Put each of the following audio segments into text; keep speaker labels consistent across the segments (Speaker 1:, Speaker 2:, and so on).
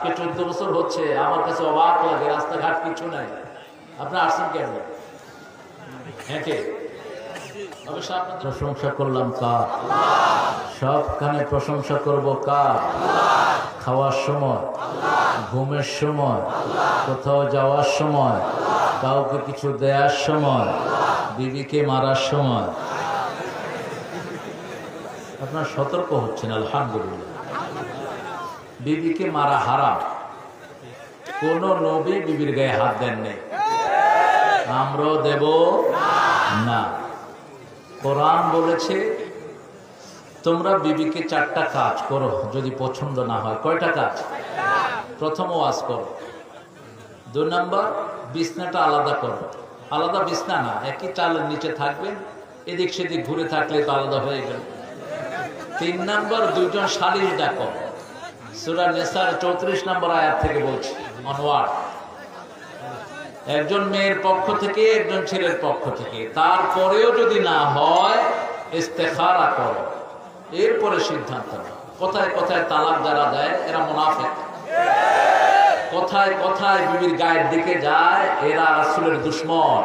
Speaker 1: আজকে 14 বছর হচ্ছে, আমার কাছে অবাক লাগে, রাস্তাঘাট কিছু নাই। আপনি আসছেন কেন? হেঁটে। প্রশংসা করলাম কার? সবখানে প্রশংসা করব কার? খাওয়ার সময়, ঘুমের সময়, কোথাও যাওয়ার সময়, কাউকে কিছু দেওয়ার সময়, বিবিকে মারার সময়। আপনার সতর্ক হচ্ছেন, আলহামদুলিল্লাহ। বিবিকে মারা হারাম। কোন নবী বিবির গায়ে হাত দেন নেই, আমরাও দেব না। কোরআন বলেছে তোমরা বিবিকে 4টা কাজ করো, যদি পছন্দ না হয়। কয়টা কাজ? প্রথম ওয়াজ করো। 2 নম্বর, বিছনাটা আলাদা করো। আলাদা বিছনা না, একই চালের নিচে থাকবেন, এদিক সেদিক ঘুরে থাকলে তো আলাদা হয়ে গেল। 3 নম্বর, 2জন শালিশ ডাকো। সূরা নিসার 34 নম্বর আয়াত থেকে বলছি, অনওয়ার্ড। একজন মেয়ের পক্ষ থেকে, একজন ছেলের পক্ষ থেকে। তারপরেও যদি না হয়, ইস্তেখারা করো, এরপরে সিদ্ধান্ত নাও। কথায় কথায় তালাক যারা দেয় এরা মুনাফিক। কথায় কথায় বিবির গায়ের দিকে যায়, এরা রাসূলের দুশমন,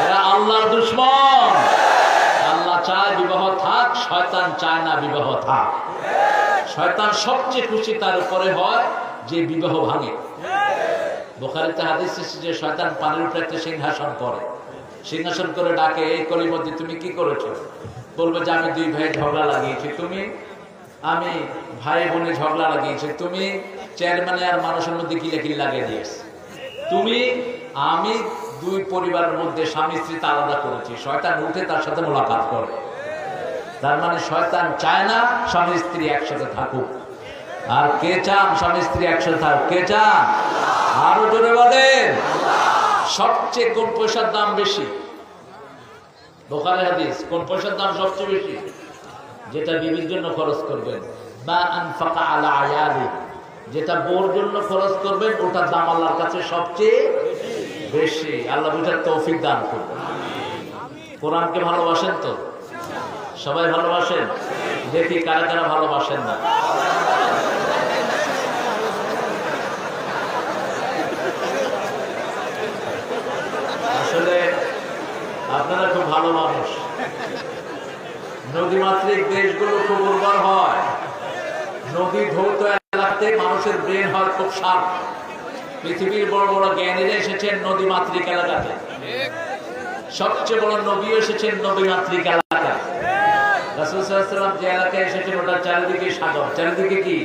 Speaker 1: এরা আল্লাহর দুশমন। আল্লাহ চায় বিবাহ থাক, শয়তান চায় না বিবাহ থাক। শয়তান সবচেয়ে খুশি তার উপরে হয় যে বিবাহ ভাঙে। বুখারীতে হাদিস এসেছে যে শয়তান পানির উপরে একটা সিংহাসন করে, সিংহাসন করে ডাকে, এই কলির মধ্যে তুমি কি করেছো? বলবে যে আমি 2 ভাই ঝগড়া লাগিয়েছি। তুমি? আমি ভাই বোনে ঝগড়া লাগিয়েছি। তুমি? চেয়ারম্যানে আর মানুষের মধ্যে কিলাকিলি লাগিয়ে দিয়েছে। তুমি? আমি 2 পরিবারের মধ্যে স্বামী স্ত্রীতে আলাদা করেছি। শয়তান উঠে তার সাথে মোলাকাত করে। তার মানে শয়তান চায় না স্বামী স্ত্রী একসাথে থাকুক। আর কে চান স্বামী স্ত্রী একসাথে থাকুক? কে চান? আরো জোরে বলেন। সবচেয়ে কোন পয়সার দাম বেশি? বুখারী হাদিস। কোন পয়সার দাম সবচেয়ে বেশি? যেটা বিবির জন্য খরচ করবেন। বা আনফাকা আলা আয়ালি, যেটা বোর জন্য খরচ করবেন, ওটার দাম আল্লাহর কাছে সবচেয়ে বেশি। আল্লাহ বুঝার তৌফিক দান করবেন। কোরআনকে ভালোবাসেন তো? সবাই ভালোবাসেন? দেখি কারা কারা ভালোবাসেন না। আসলে আপনারা খুব ভালো মানুষ। নদীমাতৃক দেশগুলো খুব উর্বর হয়। নদী ধৌত এলাকাতে মানুষের ব্রেন হয় খুব শার্প। পৃথিবীর বড় বড় জ্ঞানীরা এসেছেন নদীমাতৃক এলাকাতে। সবচেয়ে বড় নবী এসেছেন নদীমাতৃক এলাকায়। রাসূল সাল্লাল্লাহু আলাইহি ওয়াসাল্লাম যে এলাকায় এসেছেন ওটার চারিদিকে সাগর। চারিদিকে কি?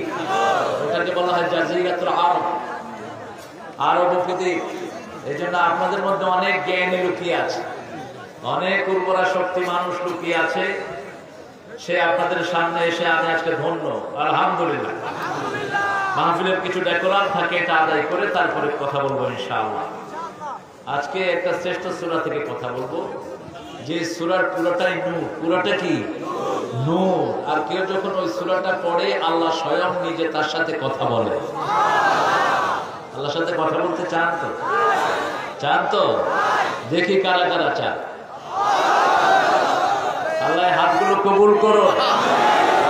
Speaker 1: ওটাকে বলা হয় জাজিরাতুল আরব, আরব উপদ্বীপ। এই জন্য আপনাদের মধ্যে অনেক জ্ঞানী লুকিয়ে আছে, অনেক উর্বরা শক্তি মানুষ লুকিয়ে আছে। সে আপনাদের সামনে এসে আমি আজকে ধন্য, আলহামদুলিল্লাহ। মাহফিলের কিছু ডেকোরাম থাকে, এটা আদায় করে তারপরে কথা বলবো ইনশাআল্লাহ। আজকে একটা শ্রেষ্ঠ সূরা থেকে কথা বলবো, যে সূরার পুরোটাই নূর। পুরোটা কি? নূর। আর কেউ যখন ওই সূরাটা পড়ে, আল্লাহ স্বয়ং নিজে তার সাথে কথা বলে। আল্লাহর সাথে কথা বলতে চান তো? চান তো? দেখি কারা কারা চান। আল্লাহ হাতগুলো কবুল করো।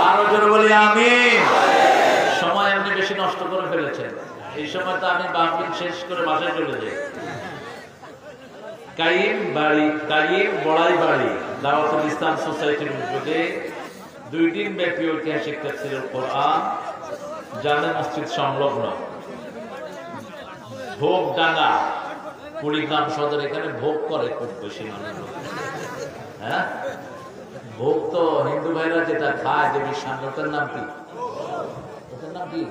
Speaker 1: আরো জোরে বলি আমিন। সময় আপনি বেশি নষ্ট করে ফেলেছেন। এই সময় তো আমি মাহফিল শেষ করে বাসায় চলে যাই। কাইম বাড়ি, কাইম বড়াই বাড়ি দাওয়াতুল ইসলাম সোসাইটির উদ্যোগে 2 দিন ব্যাপী ঐতিহাসিক তাফসীরুল কোরআন জামে মসজিদ সংলগ্ন ভোগডাঙ্গা, কুড়িগ্রাম সদর, এখানে ভোগ করে খুব বেশি মানুষ। হ্যাঁ, ভোগ তো হিন্দু ভাইরা যেটা খায় দেবীর সামনে, ওটার নাম কি? ওটার নাম কি?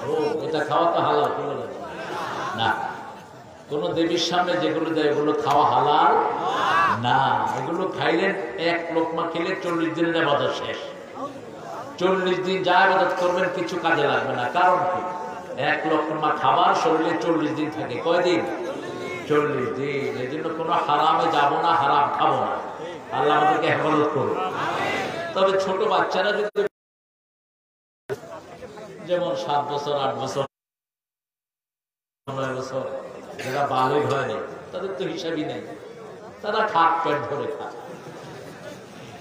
Speaker 1: ভোগ। এটা খাওয়া তো হালাল না। কোন দেবীর সামনে যেগুলো দেয় এগুলো খাওয়া হালাল না। এগুলো খাইলে 1 লোকমা খেলে 40 দিনের ইবাদত শেষ। 40 দিন যা ইবাদত করবেন কিছু কাজে লাগবে না। কারণ কি? 1 লোকমা খাবার শরীরে 40 দিন থাকে। কয় দিন? 40 দিন। এই জন্য কোনো হারামে যাব না, হারাম খাবো না। আল্লাহ আমাদেরকে হেফাজত করুন। তবে ছোট বাচ্চারা যদি, যেমন 7 বছর 8 বছর 9 বছর, যারা বালিগ হয়নি, তাদের তো হিসাবই নেই। তারা খাক, পেট ভরে খাক।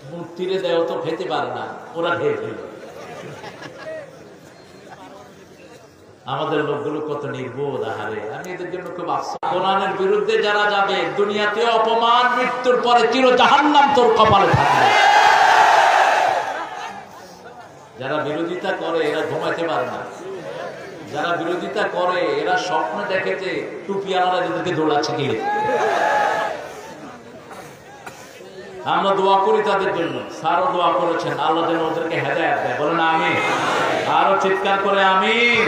Speaker 1: মূর্তিরে দেয় তো খেতে পারে না, ওরা ঢের ফেলে। আমাদের লোকগুলো কত নির্বোধ। আহারে, আমি এদের জন্য খুব আফসোস। কোরআনের বিরুদ্ধে যারা যাবে, দুনিয়াতে অপমান, মৃত্যুর পরে চির জাহান্নাম তোর কপালে থাকবে। যারা বিরোধিতা করে এরা ঘুমাইতে পারে না। যারা বিরোধিতা করে এরা স্বপ্ন দেখে যে টুপিওয়ালারা এদেরকে দৌড়াচ্ছে কি। আমরা দোয়া করি তাদের জন্য, স্যারও দোয়া করেছেন, আল্লাহ যেন ওদেরকে হেদায়েত দেয়। বলেন আমিন। আরো চিৎকার করে আমিন।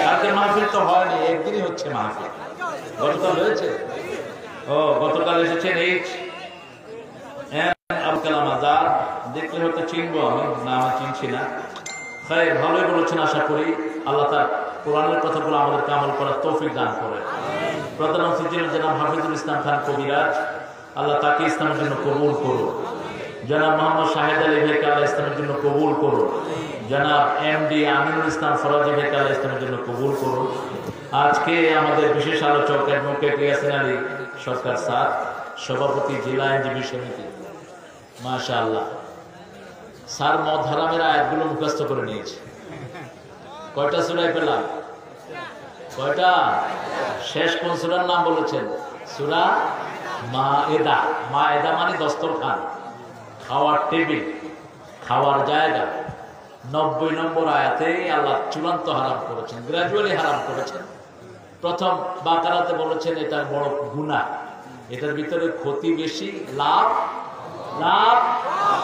Speaker 1: কালকে মাহফিল তো হয়নি, একদিনই হচ্ছে মাহফিল। গতকাল হয়েছে? ও, গতকাল এসেছেন আবুল কালাম আজাদ। দেখলে হয়তো চিনবো আমি, না আমি চিনছি না। ভালোই বলেছেন, আশা করি আল্লাহ তার কোরআনের কথাগুলো আমাদেরকে আমল করার তৌফিক দান করে। প্রধানমন্ত্রী ছিলেন জনাব হাফিজুল ইসলাম খান কবিরাজ, আল্লাহ তাকে ইসলামের জন্য কবুল করুন। জনাব মোহাম্মদ শাহেদ আলী ভাইকে আল্লাহ ইসলামের জন্য কবুল করুন। জনাব এমডি আমিনুল ইসলাম ফরাজি ভাইকে আল্লাহ ইসলামের জন্য কবুল করুন। আজকে আমাদের বিশেষ আলোচক অ্যাডভোকেট ইয়াসিন আলী সরকার স্যার, সভাপতি জেলা আইনজীবী সমিতি। মাশাআল্লাহ, স্যার মদ হারামের আয়াতগুলো মুখস্থ করে নিয়েছে। কয়টা সূরায় পেলাম? কয়টা? শেষ কোন সূরার নাম বলেছেন? সূরা মায়েদা। মায়েদা মানে দস্তরখান, খাওয়ার টেবিল, খাওয়ার জায়গা। 90 নম্বর আয়াতে আল্লাহ চূড়ান্ত হারাম করেছেন, গ্রাজুয়ালি হারাম করেছেন। প্রথম বাকারাতে বলেছেন এটা বড় গুনাহ, এটার ভিতরে ক্ষতি বেশি, লাভ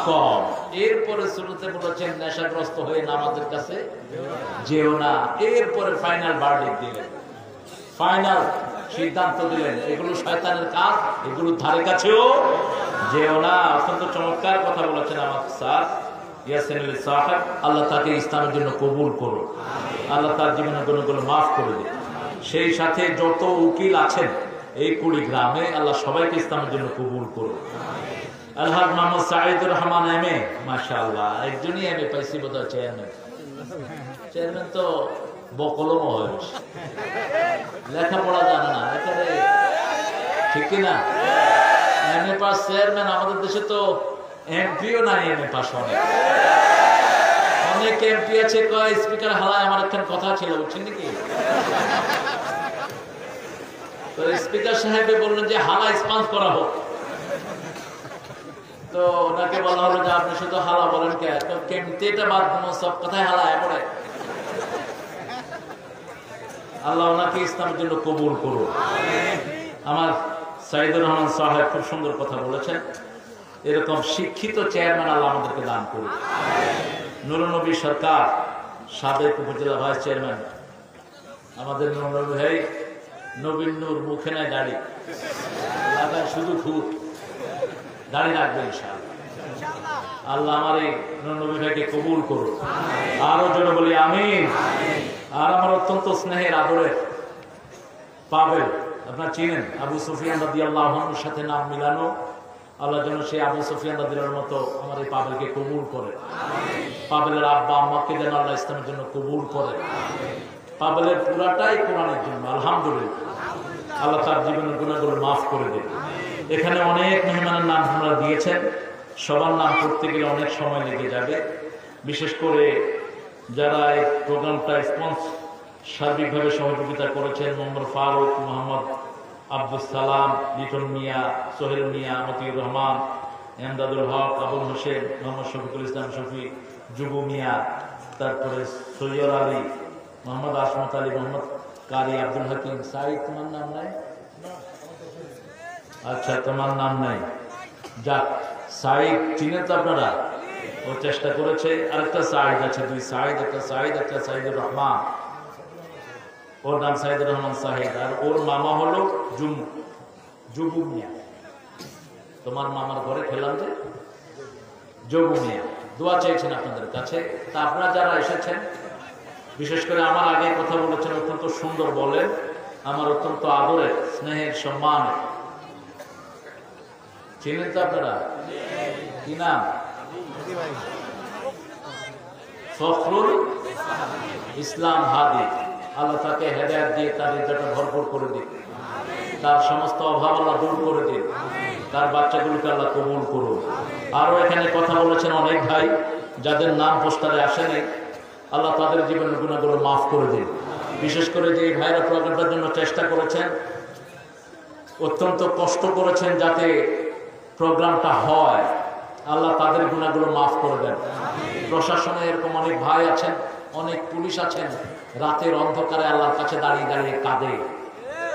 Speaker 1: কম। এরপরে শুরুতে বলেছেন নেশাগ্রস্ত হয়ে নামাজের কাছে যেও না। এরপরে ফাইনাল ভার্ডিক্ট দিলেন, ফাইনাল সিদ্ধান্ত দিলেন এগুলো শয়তানের কাজ, এগুলো ধারে কাছেও যেও না। অত্যন্ত চমৎকার কথা বলেছেন আমার স্যার ইয়াসিন আলী সাহেব। আল্লাহ তাকে ইসলামের জন্য কবুল করুন, আল্লাহ তার জীবনের গুণগুলো মাফ করে দিন। সেই সাথে যত উকিল আছেন এই কুড়িগ্রামে, আল্লাহ সবাইকে ইসলামের জন্য কবুল করুন। আলহাজ মোহাম্মদ সাঈদুর রহমান এমএ, মাশাআল্লাহ, একজনই এমএ পাইছি বোধহয়, চেয়ারম্যান তো বকলমও হয়েছে, লেখাপড়া জানে না এখানে, ঠিক কিনা? MA pass chairman. আমাদের দেশে তো এমপিও নাই এমএ পাস। অনেক এমপি আছে কয় স্পিকার হালায়। আমার একটা কথা ছিল, বুঝছেন নাকি? তো স্পিকার সাহেব বললেন যে হালা স্পন্স করা হোক। তো ওনাকে বলা হলো যে আপনি শুধু হালা বলেন কে? তো কেমতে এটা বাদ সব কথায় হালায় পড়ে। আল্লাহ ওনাকে ইসলামের জন্য কবুল করুন। আমার সাইদুর রহমান সাহেব খুব সুন্দর কথা বলেছেন। এরকম শিক্ষিত চেয়ারম্যান আল্লাহ আমাদেরকে দান করুন। নুরনবী সরকার সাবেক উপজেলা ভাইস চেয়ারম্যান, আমাদের নুরনবী ভাই, নবীন নূর, মুখে নাই দাড়ি, লাগায় শুধু খুব দাড়ি রাখবে ইনশাআল্লাহ। আল্লাহ আমার এই নুরনবী ভাইকে কবুল করুন। আরো জোরে বলি আমিন। আর আমার অত্যন্ত স্নেহের আদরের পাবেল, আপনারা চিনেন, আবু সুফিয়ান রাদিয়াল্লাহু আনহুর সাথে নাম মিলানো। আল্লাহ যেন সেই আবু সুফিয়ান রাদিয়াল্লাহুর মতো আমার এই পাবেলকে কবুল করে। পাবেলের আব্বা আম্মাকে যেন আল্লাহ ইসলামের জন্য কবুল করে। পাবেলের পুরাটাই কোরআনের জন্য, আলহামদুলিল্লাহ। আল্লাহ তার জীবনের গুনাহগুলো মাফ করে দেন। এখানে অনেক মেহমানের নাম আপনারা দিয়েছেন, সবার নাম করতে গেলে অনেক সময় লেগে যাবে। বিশেষ করে যারা এই প্রোগ্রামটা সার্বিকভাবে সহযোগিতা করেছেন, মোহাম্মদ ফারুক, মোহাম্মদ আব্দুল সালাম, লিটন মিয়া, সোহেল মিয়া, মতিউর রহমান, এমদাদুল হক, আবুল হোসেন, মোহাম্মদ শফিকুল ইসলাম শফি, যুবু মিয়া, তারপরে সৈয়দ আলী, মোহাম্মদ আসমত আলী, মোহাম্মদ কারি, আব্দুল হাকিম। সাইদ, তোমার নাম নাই? আচ্ছা, তোমার নাম নাই, যাক। সাইদ চিনে তো আপনারা? ও চেষ্টা করেছে। আরেকটা সাইদ আছে, দুই সাইদ, একটা সাইদ, একটা সাইদুর রহমান। ওর নাম সাইদুর রহমান সাহিদ, আর ওর মামা হলো জুবু মিয়া। তোমার মামার ঘরে খেলাম যে জবু মিয়া। দোয়া চাইছেন আপনাদের কাছে। তা আপনারা যারা এসেছেন, বিশেষ করে আমার আগে কথা বলেছেন, অত্যন্ত সুন্দর বলেন, আমার অত্যন্ত আদরের, স্নেহের, সম্মানের। চিনেন তো আপনারা? কি নাম? ফখরুল ইসলাম হাদি। আল্লাহ তাকে হেদায়েত দিয়ে তার রিজিকটা ভরপুর করে দিন, তার সমস্ত অভাব আল্লাহ দূর করে দিন, তার বাচ্চাগুলোকে আল্লাহ কবুল করুন। আরো এখানে কথা বলেছেন অনেক ভাই যাদের নাম পোস্টারে আসেনি, আল্লাহ তাদের জীবনের গুনাহগুলো মাফ করে দিন। বিশেষ করে যে ভাইরা প্রোগ্রামটার জন্য চেষ্টা করেছেন, অত্যন্ত কষ্ট করেছেন যাতে প্রোগ্রামটা হয়, আল্লাহ তাদের গুনাহগুলো মাফ করে দেন। প্রশাসনে এরকম অনেক ভাই আছেন, অনেক পুলিশ আছেন, রাতের অন্ধকারে আল্লাহর কাছে দাঁড়িয়ে দাঁড়িয়ে কাঁদে।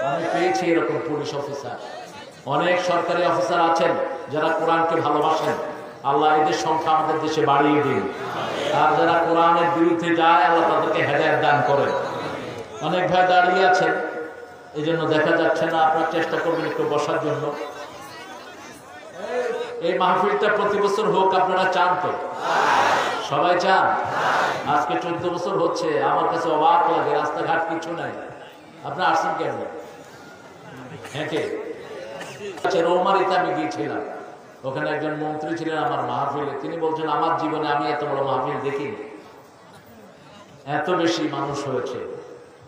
Speaker 1: আমি পেয়েছি এরকম পুলিশ অফিসার। অনেক সরকারি অফিসার আছেন যারা কোরআনকে ভালোবাসেন, আল্লাহ এদের সংখ্যা আমাদের দেশে বাড়িয়ে দিন। আর যারা কোরআনের বিরুদ্ধে যায়, আল্লাহ তাদেরকে হেদায়েত দান করেন। অনেক ভাই দাঁড়িয়ে আছেন, এই জন্য দেখা যাচ্ছে না, আপনার চেষ্টা করবেন একটু বসার জন্য। এই মাহফিলটা প্রতি বছর হোক, আপনারা চান তো? সবাই চান? আজকে 14 বছর হচ্ছে, আমার কাছে অবাক লাগে, রাস্তাঘাট কিছু নাই, আপনারা আসছেন কেন? হ্যাঁ, কে রৌমারিতে আমি গিয়েছিলাম, ওখানে একজন মন্ত্রী ছিলেন আমার মাহফিলে। তিনি বলছেন, আমার জীবনে আমি এত বড় মাহফিল দেখিনি, এত বেশি মানুষ হয়েছে,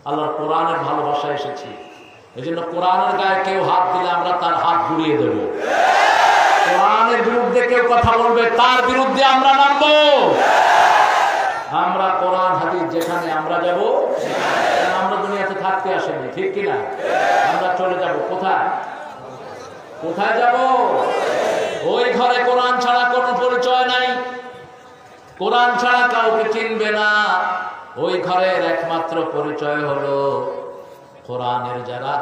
Speaker 1: আল্লাহর কোরআনের ভালোবাসা এসেছি। এই জন্য কোরআনের গায়ে কেউ হাত দিলে আমরা তার হাত ঘুরিয়ে দেব। কোরআনের বিরুদ্ধে কেউ কথা বলবে, তার বিরুদ্ধে আমরা নামবো। আমরা কোরআন হাদিস যেখানে আমরা যাব, আমরা দুনিয়াতে থাকতে আসেনি, ঠিক কিনা? আমরা চলে যাব কোথায়? কোথায় যাব? ওই ঘরে কোরআন ছাড়া কোনো পরিচয় নাই, কোরআন ছাড়া কাউকে চিনবে না। ওই ঘরের একমাত্র পরিচয় হলো কোরআনের যারা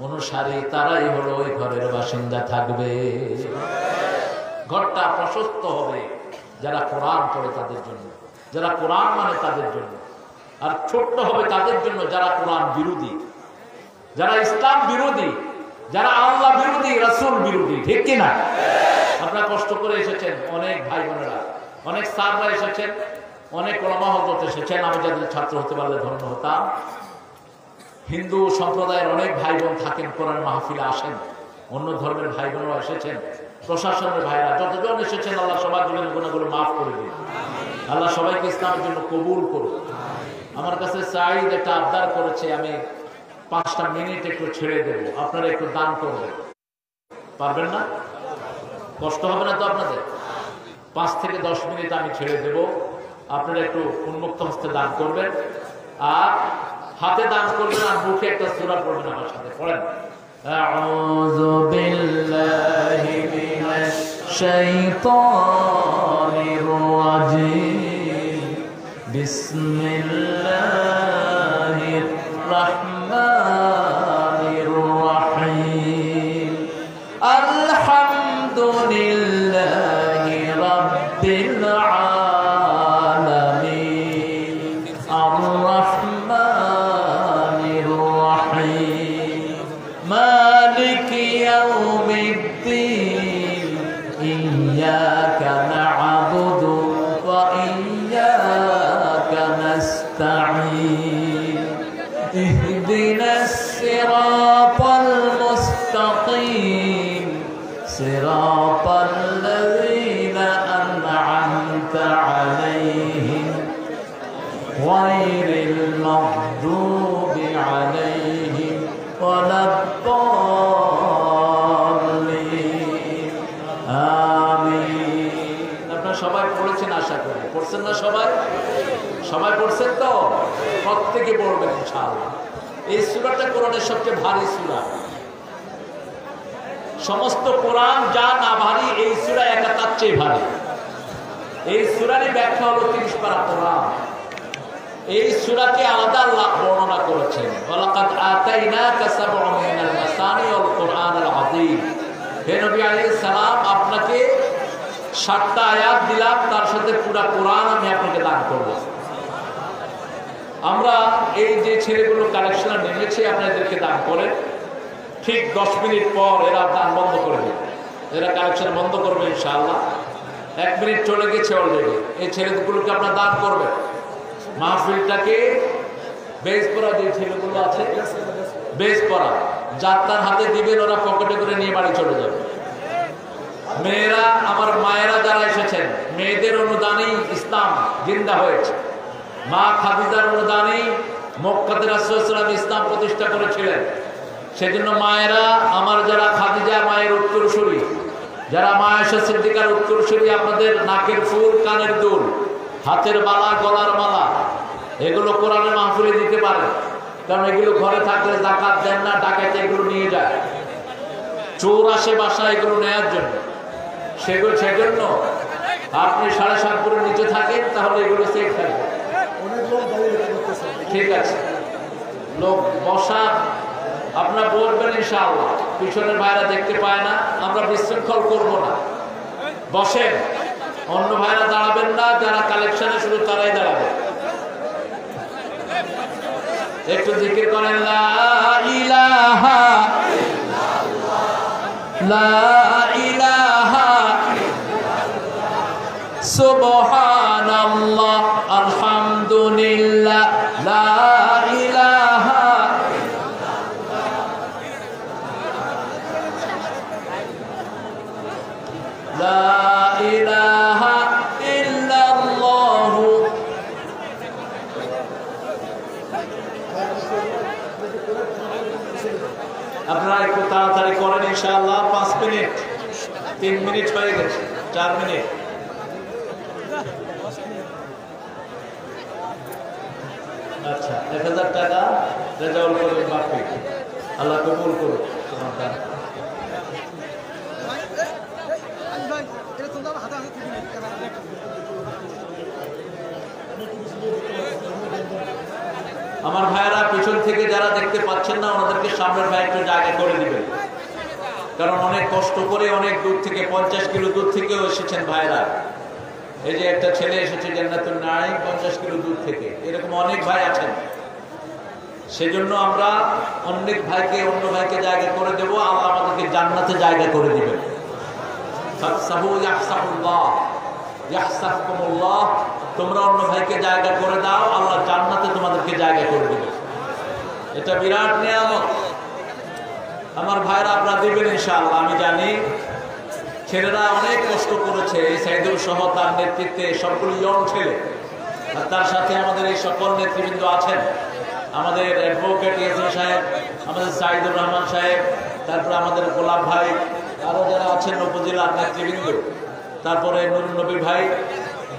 Speaker 1: অনুসারী, তারাই হলো ওই ঘরের বাসিন্দা থাকবে। ঘরটা প্রশস্ত হবে যারা কোরআন পড়ে তাদের জন্য, যারা কোরআন মানে তাদের জন্য। আর ছোট্ট হবে তাদের জন্য যারা কোরআন বিরোধী, যারা ইসলাম বিরোধী, যারা আল্লাহ বিরোধী, রাসূল বিরোধী, ঠিক কিনা? আপনারা কষ্ট করে এসেছেন, অনেক ভাই বোনেরা, অনেক স্যাররা এসেছেন, অনেক ওলামা হযরত এসেছেন। আমি যাদের ছাত্র হতে পারলে ধন্য হতাম। হিন্দু সম্প্রদায়ের অনেক ভাই বোন থাকেন, কোরআন মাহফিলে আসেন, অন্য ধর্মের ভাই বোনরা এসেছেন, প্রশাসনের ভাইরা যতজন এসেছেন, আল্লাহ সবার জন্য গুনাহগুলো মাফ করে দিন। আল্লাহ সবাইকে ইসলামের জন্য কবুল করুন। আমার কাছে সাঈদ একটা আবদার করেছে, আমি 5টা মিনিট একটু ছেড়ে দেব, আপনারা একটু দান করবেন। পারবেন না? কষ্ট হবে না তো আপনাদের? 5 থেকে 10 মিনিট আমি ছেড়ে দেব, আপনারা একটু উন্মুক্ত হস্তে দান করবেন। আর হাতে দান করবেন, আর মুখে একটা সূরা পড়বেন আমার সাথে। পড়েন, আউযু বিল্লাহি মিনাশ শাইতানির রাজীম, বিসমিল্লাহির রাহমানির রাহিম, আলহামদুলিল্লাহি রাব্বিল আলামিন, আর-রাহমানির রাহিম, মালিকি ইয়াউমিদ্দিন, ইয়্যাকা না'বুদু ওয়া ইয়্যাকা নাস্তাঈন, ইহদিনাস সিরাতাল মুস্তাকিম, সিরাতাল লাযীনা আন'আমতা আলাইহিম, গায়রিল মাগদুবি আলাইহিম ওয়ালাদ-দাল্লিন, আমিন। আপনারা সবাই পড়েছেন আশা করি, পড়ছেন না? সবাই সবাই পড়ছেন তো? প্রত্যেকে পড়বেন ইনশাআল্লাহ। এই সূরাটা কোরআনের সবচেয়ে ভারী সূরা। সমস্ত কোরআন যা না ভারী, এই সূরা একা তার চেয়ে ভারী। এই সূরারই ব্যাখ্যা হলো 30 পারা কোরআন। এই সূরাকে আলাদা আল্লাহ বর্ণনা করেছেন, ওয়ালাকাদ আতাইনাকা সাব'আন মিনাল মাসানি ওয়াল কুরআনিল আযীম। হে নবী আলাইহিস সালাম, আপনাকে 7টা আয়াত দিলাম, তার সাথে পুরা কোরআন আমি আপনাকে দান করব। আমরা এই যে ছেলেগুলো কালেকশনে নেমেছে, আপনাদেরকে দান করে ঠিক 10 মিনিট পর এরা দান বন্ধ করে দেবে, এরা কালেকশন বন্ধ করবে ইনশাআল্লাহ। 1 মিনিট চলে গেছে অলরেডি। এই ছেলেগুলোকে আপনারা দান করবেন। মাহফিলটাকে বেজ পড়া যে ছেলেগুলো আছে, বেজ পড়া যাত্রার হাতে দিবেন, ওরা পকেটে করে নিয়ে বাড়ি চলে যাবে। মেয়েরা, আমার মায়েরা যারা এসেছেন, মেয়েদের অনুদানেই ইসলাম জিন্দা হয়েছে। মা খাদিজার অনুদানেই মক্কাতে রাসূল সাল্লাল্লাহু আলাইহি ওয়াসাল্লাম ইসলাম প্রতিষ্ঠা করেছিলেন। সেজন্য মায়েরা, আমার যারা খাদিজা মায়ের উত্তরসূরি, যারা মা আয়েশা সিদ্দিকার উত্তরসূরি, আপনাদের নাকের ফুল, কানের দুল, হাতের মালা, গলার মালা, এগুলো কোরআনের মাহফিলে দিতে পারেন। কারণ এগুলো ঘরে থাকলে যাকাত দেন না, ডাকাইতে এগুলো নিয়ে যায়, চোর আসে বাসায় এগুলো নেয়ার জন্য। সেজন্য আপনি 7.5 ফুটের নিচে থাকেন, তাহলে এগুলো সেফ থাকবে। ঠিক আছে, লোক বসা আপনার বলবেন ইনশাআল্লাহ, পিছনের ভাইরা দেখতে পায় না, আমরা বিশৃঙ্খল করব না, বসেন। অন্য ভাইরা দাঁড়াবেন না, যারা কালেকশনে শুধু তারাই দাঁড়াবে। একটু জিকির করেন, লা ইলাহা লা ইলাহা সুবহানাল্লাহ আলহামদুলিল্লাহ লা ইলাহা লা ইলাহা ইল্লাল্লাহ। আপনারা একটু তাড়াতাড়ি করেন ইনশাআল্লাহ। 5 মিনিট, 3 মিনিট হয়ে গেছে, 4 মিনিট। আচ্ছা, 1000 টাকা রেজাউল করিম বাপি, আল্লাহ কবুল করুন তোমার দান। আমার ভাইয়েরা পিছন থেকে যারা দেখতে পাচ্ছেন না, ওনাদেরকে সামনের ভাই একটু জায়গা করে দিবেন, কারণ অনেক কষ্ট করে অনেক দূর থেকে 50 কিলো দূর থেকেও এসেছেন ভাইরা। এই যে একটা ছেলে এসেছে জান্নাতুল নাঈম 50 কিলো দূর থেকে, এরকম অনেক ভাই আছেন। সেজন্য আমরা অনেক ভাইকে অন্য ভাইকে জায়গা করে দেব, আল্লাহ আমাদেরকে জান্নাতে জায়গা করে দিবেন। ফাসসাহু ইয়াহসাবুল্লাহ ইয়াহসাবকুমুল্লাহ, তোমরা অন্য ভাইকে জায়গা করে দাও, আল্লাহ জান্নাতে তোমাদেরকে জায়গা করে দিবে। এটা বিরাট নিয়ামত। আমার ভাইরা আপনারা দিবেন ইনশাআল্লাহ। আমি জানি ছেলেরা অনেক কষ্ট করেছে, এই সাইদুল সহ তার নেতৃত্বে সবগুলো ইয়ং ছেলে, আর তার সাথে আমাদের এই সকল নেতৃবৃন্দ আছেন, আমাদের অ্যাডভোকেট ইয়াসিন সাহেব, আমাদের সাইদুর রহমান সাহেব, তারপরে আমাদের গোলাপ ভাই, আরও যারা আছেন উপজেলার নেতৃবৃন্দ, তারপরে নুরুন নবী ভাই।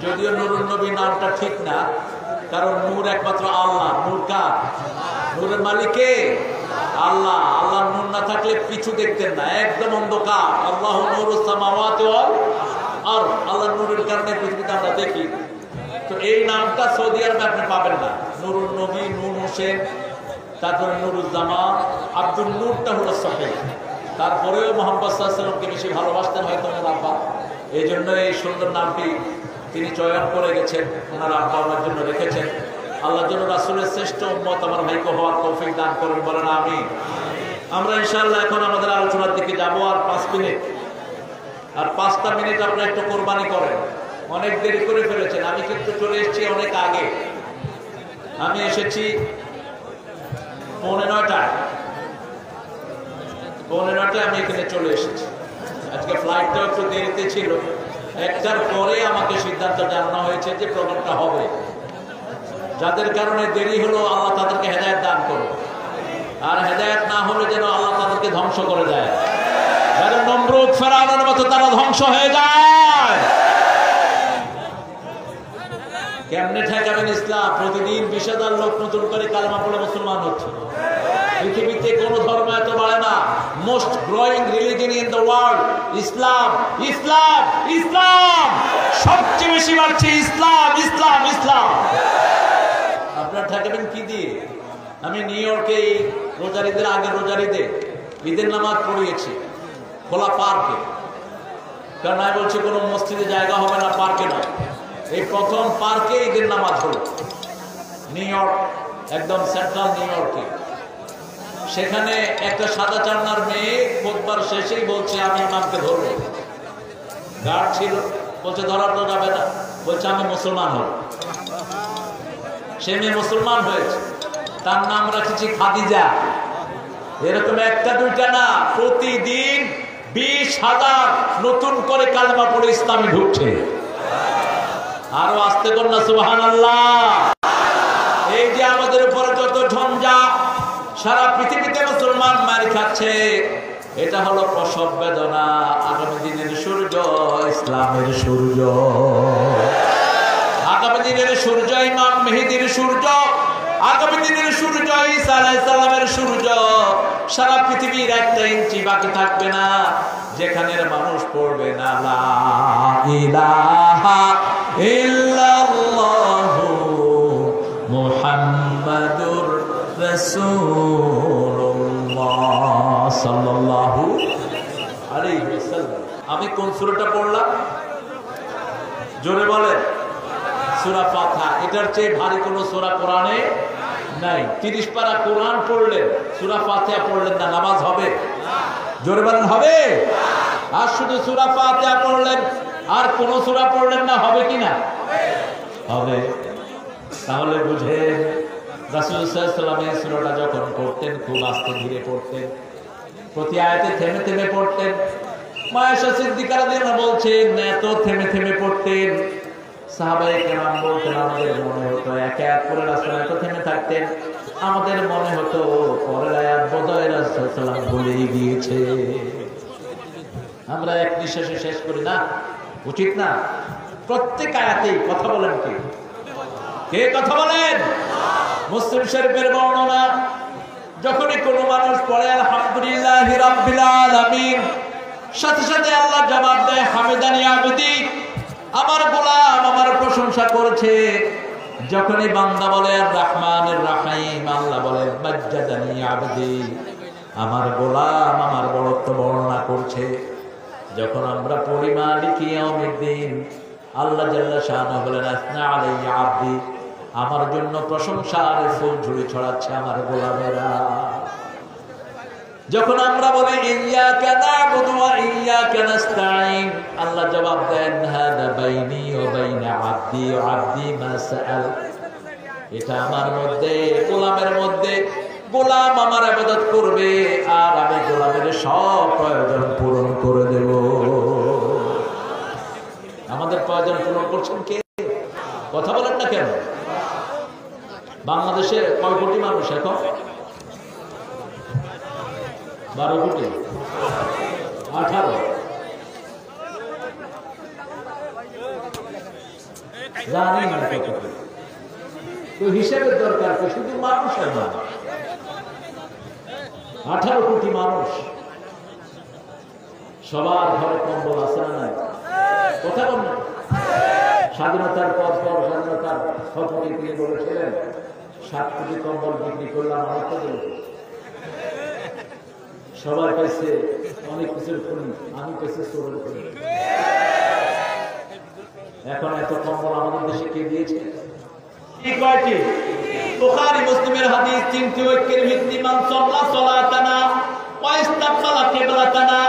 Speaker 1: যদিও নুরুন নবী নামটা ঠিক না, কারণ নূর একমাত্র আল্লাহ। নূর কার? নূরের মালিকে আল্লাহ। আল্লাহ নূর না থাকলে কিছু দেখতেন না, একদম অন্ধকার। আল্লাহু নূরুস সামাওয়াতি ওয়াল আরদ, আল্লাহ নূরের কারণে পৃথিবীতে আমরা দেখি। তো এই নামটা সৌদি আরবে আপনি পাবেন না। নুরুন নবী, নূর হোসেন, তারপরে নুরুজ্জামান, আব্দুল নূরটা হলো সহিহ। তারপরেও মুহাম্মদ সাল্লাল্লাহু আলাইহি ওয়াসাল্লামকে বেশি ভালোবাসতেন হয়তো ওনার আব্বা, এই জন্য এই সুন্দর নামটি তিনি চয়ন করে গেছেন, ওনার আব্বা ওনার জন্য রেখেছেন। আল্লাহর জন্য রাসূলের শ্রেষ্ঠ উম্মত আমার ভাইকে হওয়ার তৌফিক দান করেন, বলেন আমিন। আমরা ইনশাআল্লাহ এখন আমাদের আলোচনার দিকে যাব। আর 5 মিনিট, আর 5টা মিনিট আপনারা একটু কোরবানি করেন। অনেক দেরি করে ফেলেছেন, আমি কিন্তু চলে এসেছি অনেক আগে। আমি এসেছি 9:45, 9:45 আমি এখানে চলে এসেছি। আজকে ফ্লাইটটাও একটু দেরিতে ছিল, 1টার পরে আমাকে সিদ্ধান্ত জানানো হয়েছে যে প্রোগ্রামটা হবে। যাদের কারণে দেরি হলো, আল্লাহ তাদেরকে হেদায়েত দান করুন, আর হেদায়েত না হলে যেন আল্লাহ তাদেরকে ধ্বংস করে দেয়, যেন নমরুদ ফেরাউনের মতো তারা ধ্বংস হয়ে যায়। কেমনে ঠেকাবেন ইসলাম? প্রতিদিন 20,000 লোক নতুন করে কালেমা পড়ে মুসলমান হচ্ছে। পৃথিবীতে কোন ধর্ম এত বাড়ে না। Most growing religion in the world Islam, Islam, Islam. সবচেয়ে বেশি বাড়ছে ইসলাম, ইসলাম, ইসলাম। আপনারা ঠেকাবেন কি দিয়ে? আমি নিউ ইয়র্কে রোজার ঈদের আগে, রোজার ঈদে ঈদের নামাজ পড়িয়েছি খোলা পার্কে। কারণ আমি বলছি কোনো মসজিদে জায়গা হবে না, পার্কে নয়। এই প্রথম পার্কে ঈদের নামাজ হলো নিউ ইয়র্ক, একদম সেন্ট্রাল নিউ ইয়র্কে। সেখানে একটা সাদা চান্নার মেয়ে খুতবার শেষেই বলছে আমি ইমামকে ধরবো। গার্ড ছিল, বলছে ধরার তো যাবে না, বলছে আমি মুসলমান হব। সে মেয়ে মুসলমান হয়েছে, তার নাম রাখেছি খাদিজা। এরকম একটা দুইটা না, প্রতিদিন 20,000 নতুন করে কালেমা পড়ে ইসলামে ঢুকছে। আরো আসতে কর না সুবহানাল্লাহ। এই যে আমাদের উপরে যত ঝঞ্ঝা, সারা পৃথিবীতে মুসলমান মার খাচ্ছে, এটা হলো প্রসব বেদনা। আগামী দিনের সূর্য ইসলামের সূর্য, আগামী দিনের সূর্য ইমাম মেহেদীর সূর্য, আগামী দিনের সূর্য ঈসা আলাইহিস সালামের সূর্য সারা পৃথিবীর 1 ইঞ্চি বাকি থাকবে না যেখানের মানুষ পড়বে না লা ইলাহা ইল্লাল্লাহু মুহাম্মাদুর রাসূলুল্লাহ সাল্লাল্লাহু আলাইহি ওয়াসাল্লাম। আমি কোন সূরাটা পড়লাম জোরে বলেন? সূরা ফাতিহা। এটার চেয়ে ভারী কোন সূরা কোরআনে নাই। 30 পারা কোরআন পড়লেন, সূরা ফাতিহা পড়লেন না, নামাজ হবে? জোরে বলেন হবে? আর শুধু সূরা ফাতিহা পড়লেন আর কোন সূরা পড়লেন না, হবে কিনা? হবে। তাহলে বুঝেন রাসূল সাল্লাল্লাহু আলাইহি ওয়াসাল্লাম এই সূরাটা যখন পড়তেন খুব আস্তে ধীরে পড়তেন, প্রতি আয়াতে থেমে থেমে পড়তেন। মায়েশা সিদ্দিকা রাদিয়াল্লাহু আনহা বলছেন এত থেমে থেমে পড়তেন, সাহাবায়ে কেরাম বলতেন আমাদের মনে হতো এক আয়াত পড়ে রাসূল এত থেমে থাকতেন, আমাদের মনে হতো পরের আয়াত বোধহয় রাসূল সাল্লাল্লাহু আলাইহি ওয়াসাল্লাম ভুলেই গিয়েছে। আমরা এক নিঃশ্বাসে শেষ করি না, উচিত না? প্রত্যেক আয়াতেই কথা বলেন কে? কে কথা বলেন? মুসলিম শরীফের বর্ণনা, যখনই কোনো মানুষ পড়ে আলহামদুলিল্লাহি রাব্বিল আলামিন, সাথে সাথে আল্লাহ জবাব দেয় হামিদানি আবদি, আমার গোলাম আমার প্রশংসা করেছে। যখনই বান্দা বলে আর রহমানির রহিম, আল্লাহ বলে মাজ্জাদানি আবদি, আমার গোলাম আমার বড়ত্ব বর্ণনা করছে। যখন আমরা পড়ি মালিকি ইয়াউমিদ্দিন, আল্লাহ জাল্লা শাআনহু বলেন আসনা আলাইয়া আবদি, আমার জন্য প্রশংসার ফুল ঝুড়ি ছড়াচ্ছে আমার গোলামেরা। যখন আমরা বলি ইয়্যাকা না'বুদু ওয়া ইয়্যাকা নাস্তাঈন, আল্লাহ জবাব দেন হাদা বাইনি ওয়া বাইনা আবদি ওয়া আবদি মা সাআল, এটা আমার মধ্যে গোলামের মধ্যে, গোলাম আমার ইবাদত করবে আর আমি গোলামের সব প্রয়োজন পূরণ করে দেব। আমাদের প্রয়োজন পূরণ করছেন কে? কথা বলেন না কেন? বাংলাদেশে কয় কোটি মানুষ এখন? 12 কোটি, 18, জানি না কত। তো হিসেবের দরকার কি? শুধু মানুষের না, 18 কোটি মানুষ। সবার ঘরে কম্বল আছে না নাই? কথা বলেন। স্বাধীনতার পর স্বাধীনতার শপথে তিনি বলেছিলেন 7 কোটি কম্বল বিক্রি করলাম আমার তো। সবার কাছে অনেক কিছুর খুনি, আমি কাছে চোরের খুনি। এখন এত কম্বল আমাদের দেশে কে দিয়েছে? এই কয়টি? বুখারী মুসলিমের হাদিস, 3টি ঐক্যের ভিত্তি, মান সাল্লা সালাতানা ওয়া ইস্তাকবালা কিবলাতানা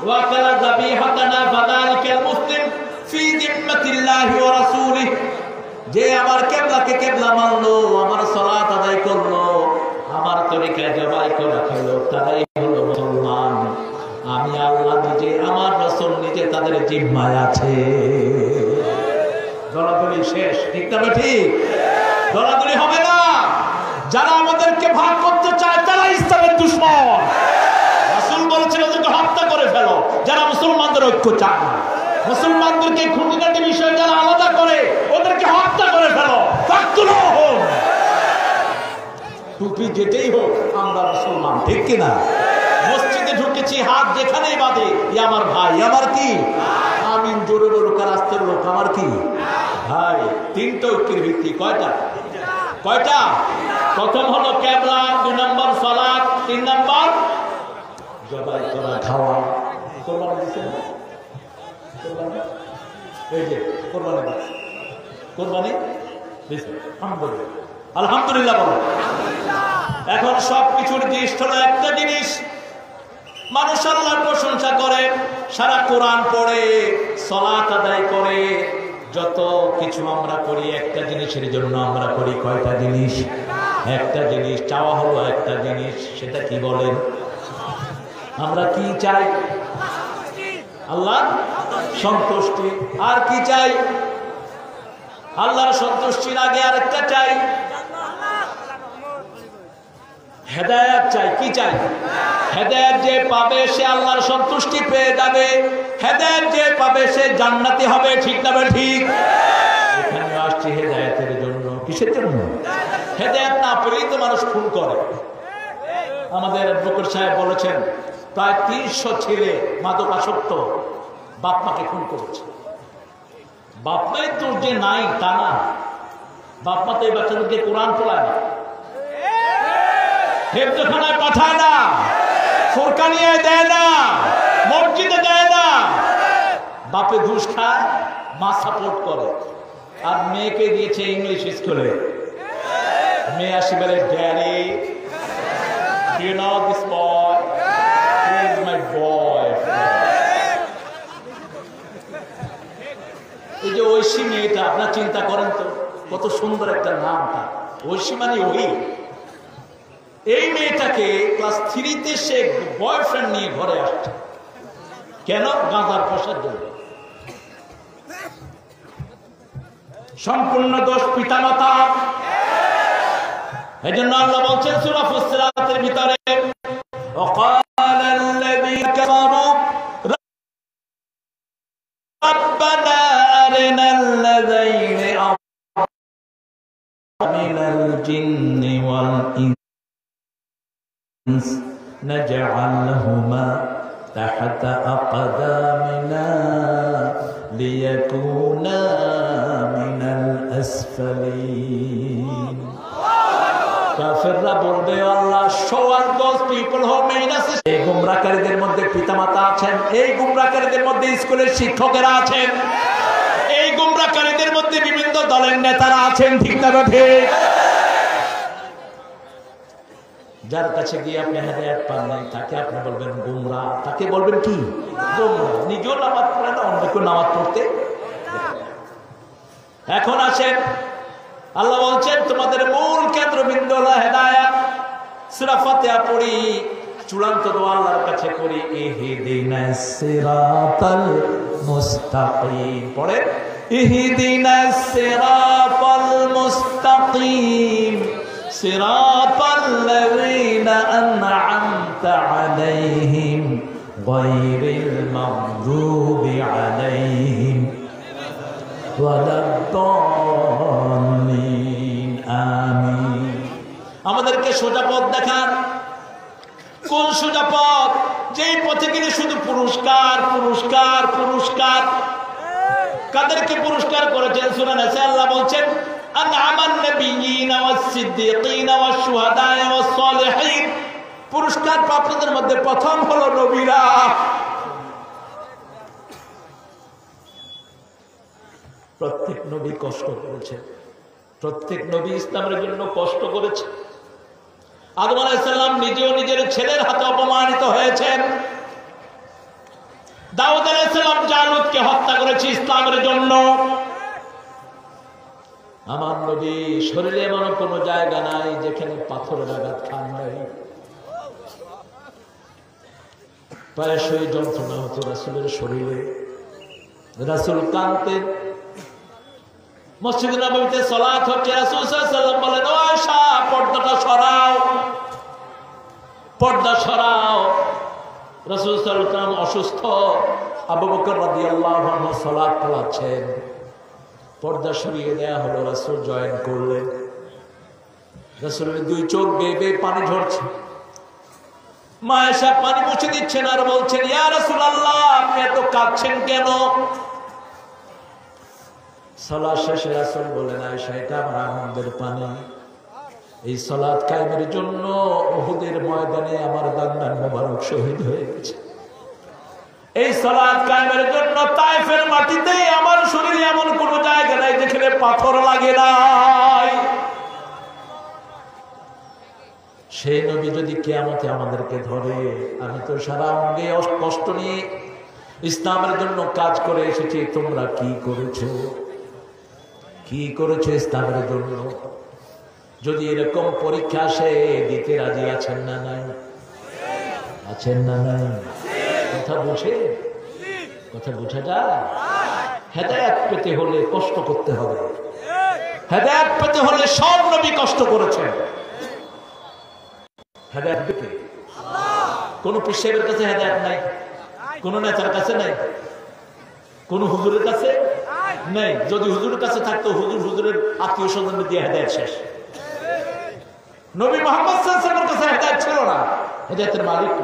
Speaker 1: ওয়া কালা যাবিহাতানা ফাযালিকাল মুসলিম ফি জিম্মাতিল্লাহি ওয়া রাসূলিহি, যে আমার কিবলাকে কিবলা মানলো, আমার সালাত আদায় করলো, আমার তরিকায় জবাই করে খেলো, তারাই হলো মুসলমান। আমি আল্লাহ নিজে, আমার রাসূল নিজে তাদের জিম্মায় আছে। দলাদলি শেষ, ঠিক না ঠিক? দলাদলি হবে না। যারা আমাদেরকে ভাগ করতে চায় তারা ইসলামের দুশমন। রাসূল বলেছেন ওদেরকে হত্যা করে ফেলো। যারা মুসলমানদের ঐক্য চায় না, মুসলমানদেরকে খুঁটিনাটি বিষয় যারা আলাদা করে, ওদেরকে হত্যা করে ফেলো। ফাকতুলুহুম। টুপি যেতেই হোক আমরা মুসলমান, ঠিক কিনা? মসজিদে ঢুকেছি, হাত যেখানেই বাঁধে ই আমার ভাই, আমার কি? আমিন জোরে বলুক আর আস্তে বলুক, আমার কি ভাই? 3টা ঐক্যের ভিত্তি। কয়টা? কয়টা? প্রথম হলো কিবলা, 2 নম্বর সালাত, 3 নম্বর জবাই করা, খাওয়া। কোরবানি দিছেন? কোরবানি এই যে কোরবানি দিছে, কোরবানি দিছে, আলহামদুলিল্লাহ, আলহামদুলিল্লাহ বলো। এখন সবকিছুর দৃষ্টি হলো একটা জিনিস, মানুষ আল্লাহর প্রশংসা করে, সারা কোরআন পড়ে, সালাত আদায় করে, যত কিছু আমরা করি একটা জিনিসের জন্য আমরা করি। কয়টা জিনিস? একটা জিনিস। চাওয়া হলো একটা জিনিস, সেটা কি বলেন? আমরা কি চাই? আল্লাহ সন্তুষ্টি। আর কি চাই? আল্লাহর সন্তুষ্টির আগে আরেকটা চাই, হেদায়েত চাই। কি চাই? হেদায়েত যে পাবে সে আল্লাহর সন্তুষ্টি পেয়ে যাবে, হেদায়েত যে পাবে সে জান্নাতি হবে, ঠিক না ঠিক? এখানে আসছি হেদায়েতের জন্য। কিসের জন্য? হেদায়েত। হেদায়েত না পেলেই তো মানুষ খুন করে। আমাদের বকর সাহেব বলেছেন প্রায় ৩০০ ছেলে মাদকাসক্ত বাপ মাকে খুন করেছে। বাপ মায়ের তো যে নাই তা না, বাপ মা তো এই বাচ্চাদেরকে কোরআন পড়ায় না, হেফজখানায় পাঠায় না, ফুরকানিয়ে দেয় না, মসজিদে দেয় না। বাপে ঘুষ খায়, মা সাপোর্ট করে, আর মেয়েকে দিয়েছে ইংলিশ স্কুলে। মেয়ে আসি বলে, daddy do you know this boy? He is my boy. এই যে ঐশী মেয়েটা, আপনার চিন্তা করেন তো কত সুন্দর একটা নাম তার, ঐশী মানে ওই। এই মেয়েটাকে ক্লাস 3-তে সে বয়ফ্রেন্ড নিয়ে ঘরে আসছে, কেন? গাঁজার পয়সার জন্য। সম্পূর্ণ দোষ পিতামাতা। এই জন্য আল্লাহ বলছেন সূরা ফুসসিলাতের ভিতরে, وقال الذين كفروا ربنا أرنا الذين من الجن والإنس نجعلهما تحت أقدامنا ليكونا من الأسفلين। কাফেররা বলবে, আল্লাহ show us those people who made us। এই গুমরাহকারীদের মধ্যে পিতামাতা আছেন, এই গুমরাহকারীদের মধ্যে স্কুলের শিক্ষকেরা আছেন, এই গুমরাহকারীদের মধ্যে বিভিন্ন দলের নেতারা আছেন, ঠিক না ঠিক? যার কাছে গিয়ে আপনি হেদায়েত পান নাই তাকে আপনি বলবেন গুমরাহ, তাকে বলবেন কি? গুমরাহ। নিজেও নামাজ পড়ে না, অন্যকেও নামাজ পড়তে। এখন আসেন, আল্লাহ বলছেন তোমাদের মূল কেন্দ্রবিন্দু হলো হেদায়েত। সূরা ফাতিহা পড়ি, চূড়ান্ত দোয়া আল্লাহর কাছে করি, ইহদিনাস সিরাতাল মুস্তাকিম। পড়ে, ইহদিনাস সিরাতাল মুস্তাকিম সিরাতাল্লাযীনা আন'আমতা আলাইহিম গায়রিল মাগদুবি আলাইহিম ওয়ালাদ-দাল্লিন। আমিন। আমাদেরকে সোজা পথ দেখান। কোন সোজা পথ? যেই পথে গেলে শুধু পুরস্কার পুরস্কার পুরস্কার। কাদেরকে পুরস্কার করেছেন? সূরা নাসে আল্লাহ বলছেন, আন'আমান নাবিয়্যিনা ওয়াস-সিদ্দীকিনা ওয়াশ-শুহাদা ওয়াস-সালিহিন। পুরস্কার প্রাপ্তদের মধ্যে প্রথম হলো নবীরা। প্রত্যেক নবী কষ্ট করেছে, প্রত্যেক নবী ইসলামের জন্য কষ্ট করেছে। আদম আলাইহিস সালাম নিজেও নিজের ছেলের হাতে অপমানিত হয়েছেন। দাউদ আলাইহিস সালাম জালুতকে হত্যা করেছে ইসলামের জন্য। আমার নবী শরীরে এমন কোনো জায়গা নাই যেখানে পাথরের আঘাত খান নাই। প্রায়শই যন্ত্রণা হতো রাসূলের শরীরে, রাসূল কাঁদতেন। মসজিদে নববীতে সালাত হচ্ছে, রাসূল সাল্লাল্লাহু আলাইহি ওয়াসাল্লাম বলেন, ও আয়েশা পর্দাটা সরাও, পর্দা সরাও। রাসূল সাল্লাল্লাহু আলাইহি ওয়াসাল্লাম অসুস্থ, আবু বকর রাদিয়াল্লাহু আনহু সালাত পড়াচ্ছেন, পর্দা সরিয়ে দেয়া হলো, রাসূল জয়েন করলেন। রাসূলের দুই চোখ বেয়ে বেয়ে পানি ঝরছে। মা আয়েশা পানি মুছে দিচ্ছেন আর বলছেন, ইয়া রাসূলুল্লাহ আপনি এত কাঁদছেন কেন? সালাত শেষে রাসূল বলেন, আয়েশা এটা আমার আনন্দের পানি। এই সালাত কায়েমের জন্য উহুদের ময়দানে আমার দান্দান মোবারক শহীদ হয়ে গেছে। এই সালাত কায়েমের জন্য তায়েফের মাটিতে আমার শরীরে এমন কোন জায়গা নাই যেখানে পাথর লাগে নাই। সেই নবী যদি কিয়ামতে আমাদেরকে ধরে, আমি তো সারা অঙ্গে কষ্ট নিয়ে ইসলামের জন্য কাজ করে এসেছি, তোমরা কি করেছো? কি করেছে ইসলামের জন্য? যদি এরকম পরীক্ষা আসে, দিতে রাজি আছেন না নাই? আছেন না নাই? কথা বুঝে, কথা বুঝা যায়? হেদায়েত পেতে হলে কষ্ট করতে হবে। হেদায়েত পেতে হলে সব নবী কষ্ট করেছেন। হেদায়েত পেতে কোন পীর সাহেবের কাছে হেদায়েত নাই, কোন নেতার কাছে নাই, কোন হুজুরের কাছে নেই। যদি হুজুরের কাছে থাকতো, হুজুরের আত্মীয় স্বজন দিয়ে হেদায়েত শেষ। নবী মুহাম্মদ সাল্লাল্লাহু আলাইহি ওয়াসাল্লামের কাছে হেদায়েত ছিল না, হেদায়েতের মালিক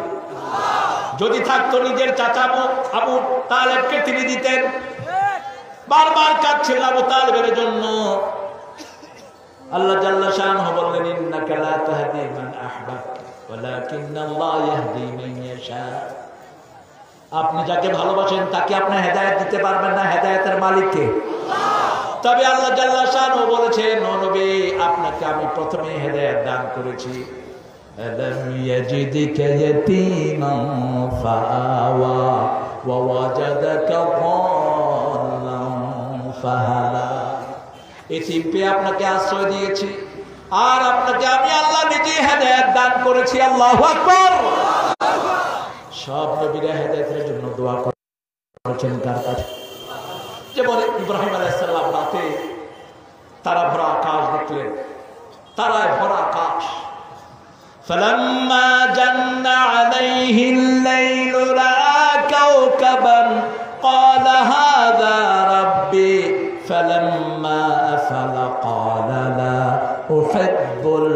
Speaker 1: যদি থাকতো নিজের চাচা আবু তালেবকে তিনি দিতেন। বারবার কাঁদছিলেন আবু তালেবের জন্য। আল্লাহ জাল্লা শাআনহু বললেন, ইন্নাকা লা তাহদি মান আহবাবতা ওয়ালাকিন্নাল্লাহ ইয়াহদি মান ইয়াশা। আপনি যাকে ভালোবাসেন তাকে আপনি হেদায়েত দিতে পারবেন না, হেদায়েতের মালিক কে? তবে আল্লাহ জাল্লা শাআনহু বলেছেন, ও নবী, আপনাকে আমি প্রথমে হেদায়েত দান করেছি। আলাম ইয়াজিদকা ইয়াতীমান ফাআওয়া ওয়া ওয়াজাদাকা দাল্লান ফাহাদা। এতিমকে আপনাকে আশ্রয় দিয়েছি, আর আপনাকে আমি আল্লাহ নিজে হেদায়েত দান করেছি। আল্লাহু আকবার। সব নবীরা হেদায়েতের জন্য দোয়া করেছেন কার কাছে? যেমন ইব্রাহিম আলাইহিস সালাম রাতে তারা ভরা আকাশ দেখলেন, তারায় ভরা আকাশ। ফালাম্মা জান্না আলাইহিল লাইলু রাআ কাওকাবান ক্বালা হাযা রাব্বি ফালাম্মা আফালা ক্বালা লা উহিব্বুল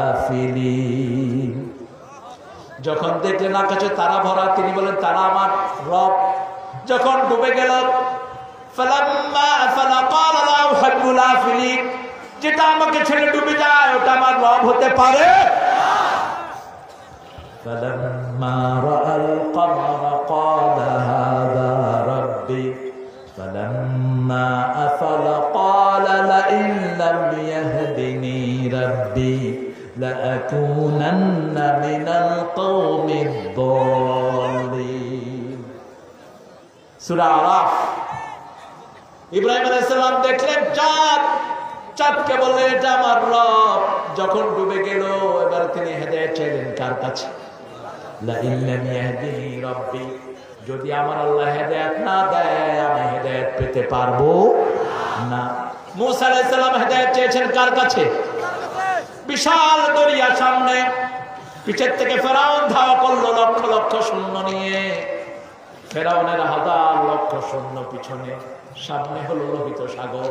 Speaker 1: আফিলিন। যখন দেখলেন আকাশে তারা ভরা, তিনি বলেন, তারা আমার রব। যখন ডুবে গেল, ফালাম্মা আফালা ক্বালা লা উহিব্বুল আফিলিন, যেটা আমাকে ছেড়ে ডুবে যায় ওটা আমার রব হতে পারে? ফালাম্মা রাআল কমারা ক্বালা হাযা রাব্বি ফালাম্মা আফালা ক্বালা লাইন লাম ইয়াহদিনি রাব্বি লাআকুনান্না মিনাল কওমিদ দাল্লিন। সূরা আরাফ। ইব্রাহিম আলাইহিস সালাম দেখলেন চাঁদ, চাঁদকে বললেন, এটা আমার রব। যখন ডুবে গেল, এবার তিনি হেদায়েত চাইলেন কার কাছে? লাইন লাম ইয়াহদিনি রাব্বি, যদি আমার আল্লাহ হেদায়েত না দেয় আমি হেদায়েত পেতে পারবো না। মূসা আলাইহিস সালাম হেদায়েত চেয়েছেন কার কাছে? বিশাল দরিয়া সামনে, পিছের থেকে ফেরাউন ধাওয়া করলো লক্ষ লক্ষ সৈন্য নিয়ে। ফেরাউনের হাজার লক্ষ সৈন্য পিছনে, সামনে হলো লোহিত সাগর।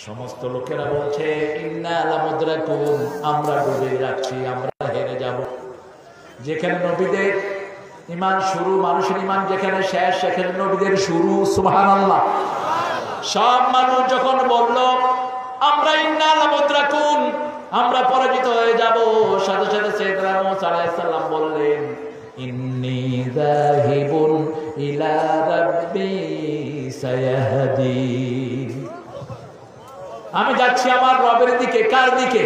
Speaker 1: সমস্ত লোকেরা বলছে, ইন্না লামুদরাকুন, আমরা ডুবে যাচ্ছি, আমরা হেরে যাব। যেখানে নবীদের ঈমান শুরু, মানুষের ঈমান যেখানে শেষ, সেখানে নবীদের শুরু। সুবহানাল্লাহ। সব মানুষ যখন বলল আমরা ইন্না লামুদরাকুন, আমরা পরাজিত হয়ে যাব, সাথে সাথে সাইয়েদনা মূসা আলাইহিস সালাম বললেন, ইন্নী যাহিবুন ইলা রাব্বি সায়াহদিন, আমি যাচ্ছি আমার রবের দিকে। কার দিকে?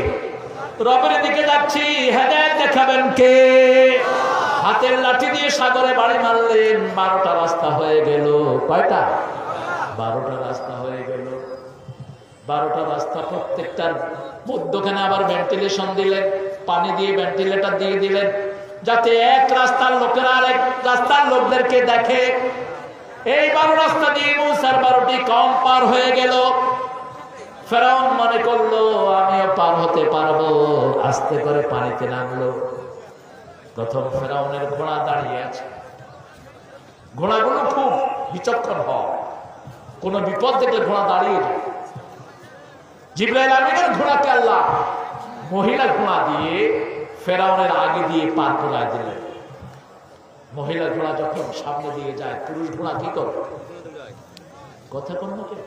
Speaker 1: রবের দিকে যাচ্ছি। হেদায়েত দেখাবেন কে? হাতের লাঠি দিয়ে সাগরে বাড়ি মারলেন, 12টা রাস্তা হয়ে গেল। কয়টা? 12টা রাস্তা হয়ে গেল। 12টা রাস্তা, প্রত্যেকটার মধ্যখানে আবার ভেন্টিলেশন দিলেন, পানি দিয়ে ভেন্টিলেটর দিয়ে দিলেন, যাতে এক রাস্তার লোকেরা আরেক রাস্তার লোকদেরকে দেখে। এই 12 রাস্তা দিয়ে মূসার 12টি কম পার হয়ে গেল। ফেরাউন মনে করলো আমিও পার হতে পারবো, আস্তে করে পানিতে নামলো। প্রথম ফেরাউনের ঘোড়া দাঁড়িয়ে আছে। ঘোড়াগুলো খুব বিচক্ষণ হয়, কোন বিপদ দেখলে ঘোড়া দাঁড়িয়ে যায়। জিবরাইল আমিনের ঘোড়াকে আল্লাহ মহিলা ঘোড়া দিয়ে ফেরাউনের আগে দিয়ে পার করায় দিলেন। মহিলা ঘোড়া যখন সামনে দিয়ে যায়, পুরুষ ঘোড়া কি করে? কথা কোন নাকি?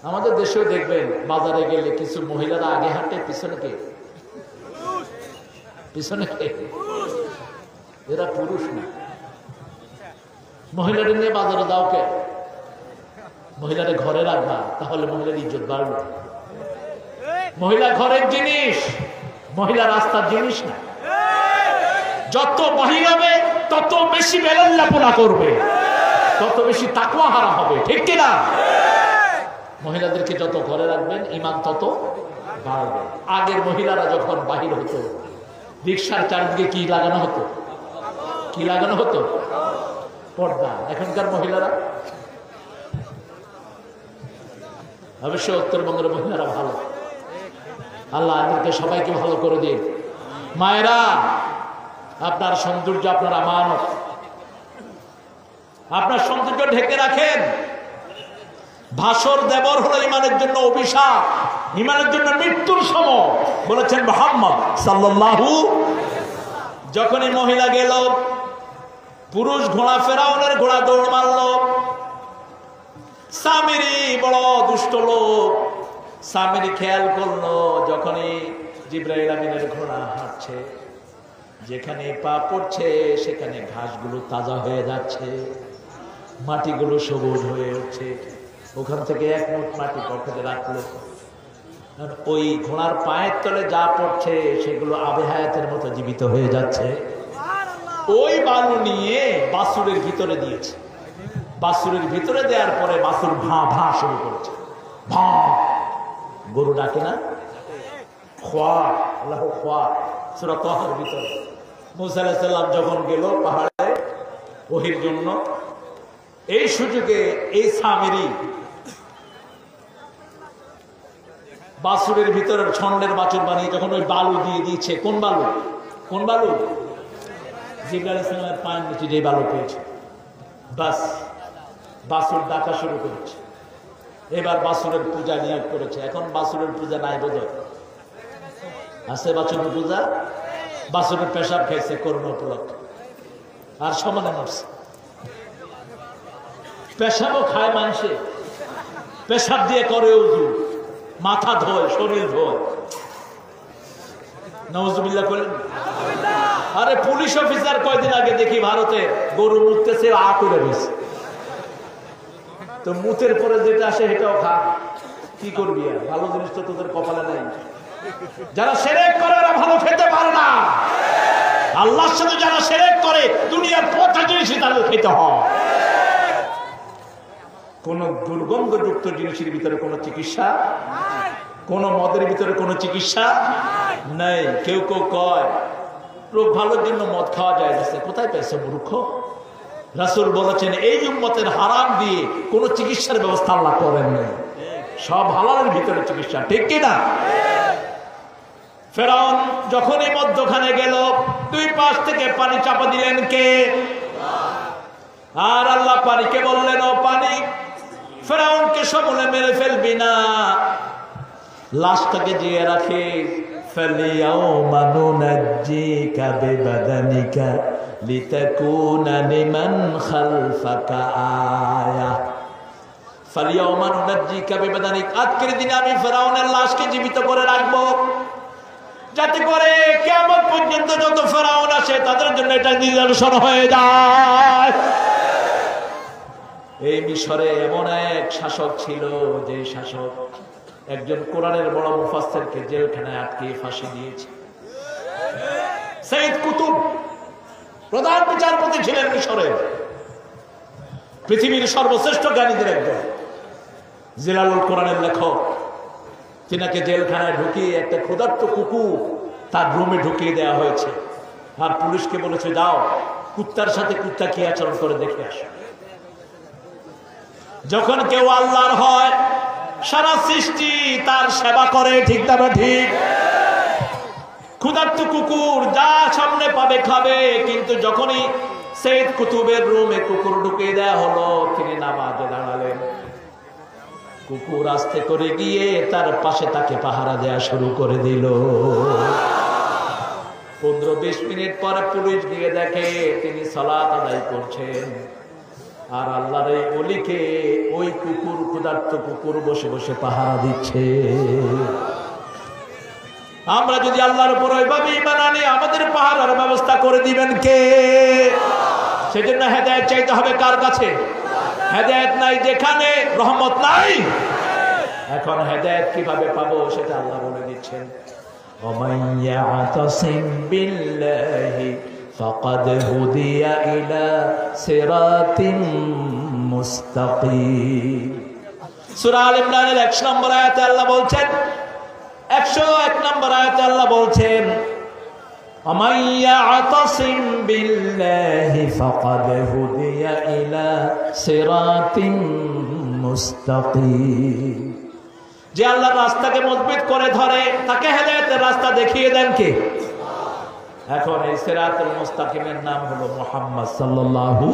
Speaker 1: আমাদের দেশেও দেখবেন বাজারে গেলে কিছু মহিলারা আগে হাঁটে, পিছনে কে? পিছনে কে? এরা পুরুষ না। মহিলাদের নিয়ে বাজারে যাও কে? মহিলারে ঘরে রাখবা, তাহলে মহিলার ইজ্জত বাড়বে। মহিলা ঘরের জিনিস, মহিলা রাস্তার জিনিস না। যত বাহির হবে তত বেশি বেলাল্লাপনা করবে, তত বেশি তাকওয়া হারা হবে, ঠিক কিনা? মহিলাদেরকে যত ঘরে রাখবেন ঈমান তত বাড়বে। আগের মহিলারা যখন বাহির হতো, রিকশার চারদিকে কি লাগানো হতো? কি লাগানো হতো? পর্দা। এখনকার মহিলারা, অবশ্য উত্তরবঙ্গের মহিলারা ভালো, আল্লাহ আমাদেরকে সবাইকে ভালো করে দিন। মায়েরা, আপনার সৌন্দর্য আপনার আমানত, আপনার সৌন্দর্য ঢেকে রাখেন। ভাসর দেবর হলো ইমানের জন্য অভিশাপ, ইমানের জন্য মৃত্যুর সম বলেছেন মুহাম্মদ সাল্লাল্লাহু। যখনই মহিলা গেল, পুরুষ ঘোড়া ফেরাউনের ঘোড়া দৌড় মারল। সামিরি বড় দুষ্ট লোক, সামিরি খেয়াল করলো যখনই জিবরাইল আমিনের ঘোড়া হাঁটছে, যেখানে পা পড়ছে সেখানে ঘাসগুলো তাজা হয়ে যাচ্ছে, মাটিগুলো সবুজ হয়ে উঠছে। ওখান থেকে এক মুঠ মাটি পকেটে রাখলো, আর ওই ঘোড়ার পায়ের তলে যা পড়ছে সেগুলো আবে হায়াতের মতো জীবিত হয়ে যাচ্ছে। ওই বালু নিয়ে বাছুরের ভিতরে দিয়েছে। বাছুরের ভিতরে দেওয়ার পরে বাছুর ভা ভা শুরু করেছে। ভা, গরু ডাকে না, খোয়া, আল্লাহ খোয়া, সূরা তাহার ভিতরে। মুসা আলাইহিস সালাম যখন গেল পাহাড়ে ওহীর জন্য, এই সুযোগে এই সামিরি বাছুরের ভিতরে ছন্দের বাছুর বানিয়ে যখন ওই বালু দিয়ে দিয়েছে, কোন বালু? কোন বালু? জিবরাইল আলাইহিস সালামের পায়ের নিচে যে বালু পেয়েছে, বাস বাছুর ডাকা শুরু করেছে। এবার বাছুরের পূজা নিয়োগ করেছে। এখন বাছুরের পূজা নাই বোধহয়, আছে বাছুরের পূজা? বাছুরের পেশাব খাইছে করোনা উপলক্ষে, আর সমানে মরছে। পেশাবও খায় মানুষে, পেশাব দিয়ে করে উজু, মাথা ধোয়, শরীর ধোয়। নাউজুবিল্লাহ বলেন। আরে পুলিশ অফিসার কয়দিন আগে দেখি ভারতে গরু মুততেছে, আ করে দিয়েছে। তো মুতের পরে যেটা আসে সেটাও খা, কি করবি? আর ভালো জিনিস তো তোদের কপালে নাই। যারা শিরক করে ওরা ভালো খেতে পারে না। আল্লাহর সাথে যারা শিরক করে দুনিয়ার পচা জিনিসই তাদের খেতে হয়। কোন দুর্গন্ধযুক্ত জিনিসের ভিতরে কোনো চিকিৎসা, কোন মদের ভিতরে কোনো চিকিৎসা নেই। কেউ কেউ কয় রোগ ভালোর জন্য মদ খাওয়া যায় না, কোথায় পেয়েছে মূর্খ? রাসূল বলেছেন এই উম্মতের হারাম দিয়ে কোনো চিকিৎসার ব্যবস্থা আল্লাহ করেন নাই, সব হালালের ভিতরে চিকিৎসা, ঠিক কিনা? ফেরাউন যখনই মধ্যখানে গেল, দুই পাশ থেকে পানি চাপা দিলেন কে? আর আল্লাহ পানিকে বললেন, ও পানি, ফেরাউনকে সমূলে মেরে ফেলবি না, লাশটাকে জিয়ে রাখিস। ফালিয়াউমা নুনাজ্জিকা বিবাদানিকা লিতাকুনা লিমান খালফাকা আয়া। ফালিয়াউমা নুনাজ্জিকা বিবাদানিক, আজকের দিনে আমি ফেরাউনের লাশকে জীবিত করে রাখবো, যাতে করে কিয়ামত পর্যন্ত যত ফেরাউন আসে তাদের জন্য এটা নিদর্শন হয়ে যায়। এই মিশরে এমন এক শাসক ছিল, যে শাসক একজন কোরআনের বড় মুফাসসিরকে জেলখানায় আটকে ফাঁসি দিয়েছে। সৈয়দ কুতুব প্রধান বিচারপতি ছিলেন মিশরের, পৃথিবীর সর্বশ্রেষ্ঠ জ্ঞানীদের একজন, জিলালুল কোরআনের লেখক। তিনাকে জেলখানায় ঢুকিয়ে একটা ক্ষুধার্ত কুকুর তার রুমে ঢুকিয়ে দেওয়া হয়েছে, আর পুলিশকে বলেছে যাও কুত্তার সাথে কুত্তা কি আচরণ করে দেখে আসো। যখন কেউ আল্লাহর হয়, সারা সৃষ্টি তার সেবা করে, ঠিক না ঠিক? ক্ষুধার্ত কুকুর যা সামনে পাবে খাবে, কিন্তু যখনই সৈয়দ কুতুবের রুমে কুকুর ঢুকিয়ে দেওয়া হলো, তিনি নামাজে দাঁড়ালেন। কুকুর আস্তে করে গিয়ে তার পাশে তাকে পাহারা দেয়া শুরু করে দিল। 15-20 মিনিট পরে পুলিশ গিয়ে দেখে তিনি সালাত আদায় করছেন, আর আল্লাহর এই ওলিকে ওই কুকুর, ক্ষুধার্ত কুকুর বসে বসে পাহারা দিচ্ছে। আমরা যদি আল্লাহর উপর ওইভাবে ঈমান আনি, আমাদের পাহারার ব্যবস্থা করে দিবেন কে? সেজন্য হেদায়েত চাইতে হবে কার কাছে? হেদায়েত নাই যেখানে, রহমত নাই। এখন হেদায়েত কিভাবে পাবো সেটা আল্লাহ বলে দিচ্ছেন, ওমান ইয়াতাসিম বিল্লাহি ফাকাদ হুদিয়া ইলা সিরাতিম মুস্তাকিম। সূরা আল ইমরানের 1 নম্বর আয়াতে আল্লাহ বলছেন, 101 নম্বর আয়াতে আল্লাহ বলছেন, ওমান ইয়াতাসিম বিল্লাহি ফাকাদ হুদিয়া ইলা সিরাতিম মুস্তাকিম। যে আল্লাহর রাস্তাকে মজবুত করে ধরে তাকে হেদায়েতের রাস্তা দেখিয়ে দেন কে? এখন এই সিরাতুল মুস্তাকিমের নাম হলো মুহাম্মদ সাল্লাল্লাহু।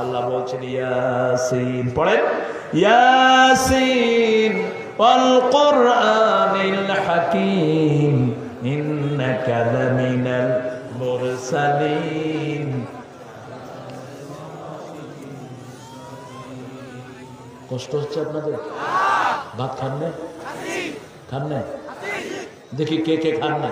Speaker 1: আল্লাহ বলছেন ইয়াসিন, পড়েন ইয়াসিন ওয়াল কুরআনিল হাকীম ইন্নাকা লামিনাল মুরসালিন। কষ্ট হচ্ছে আপনাদের? ভাত খান না? খান না? দেখি কে কে খান না।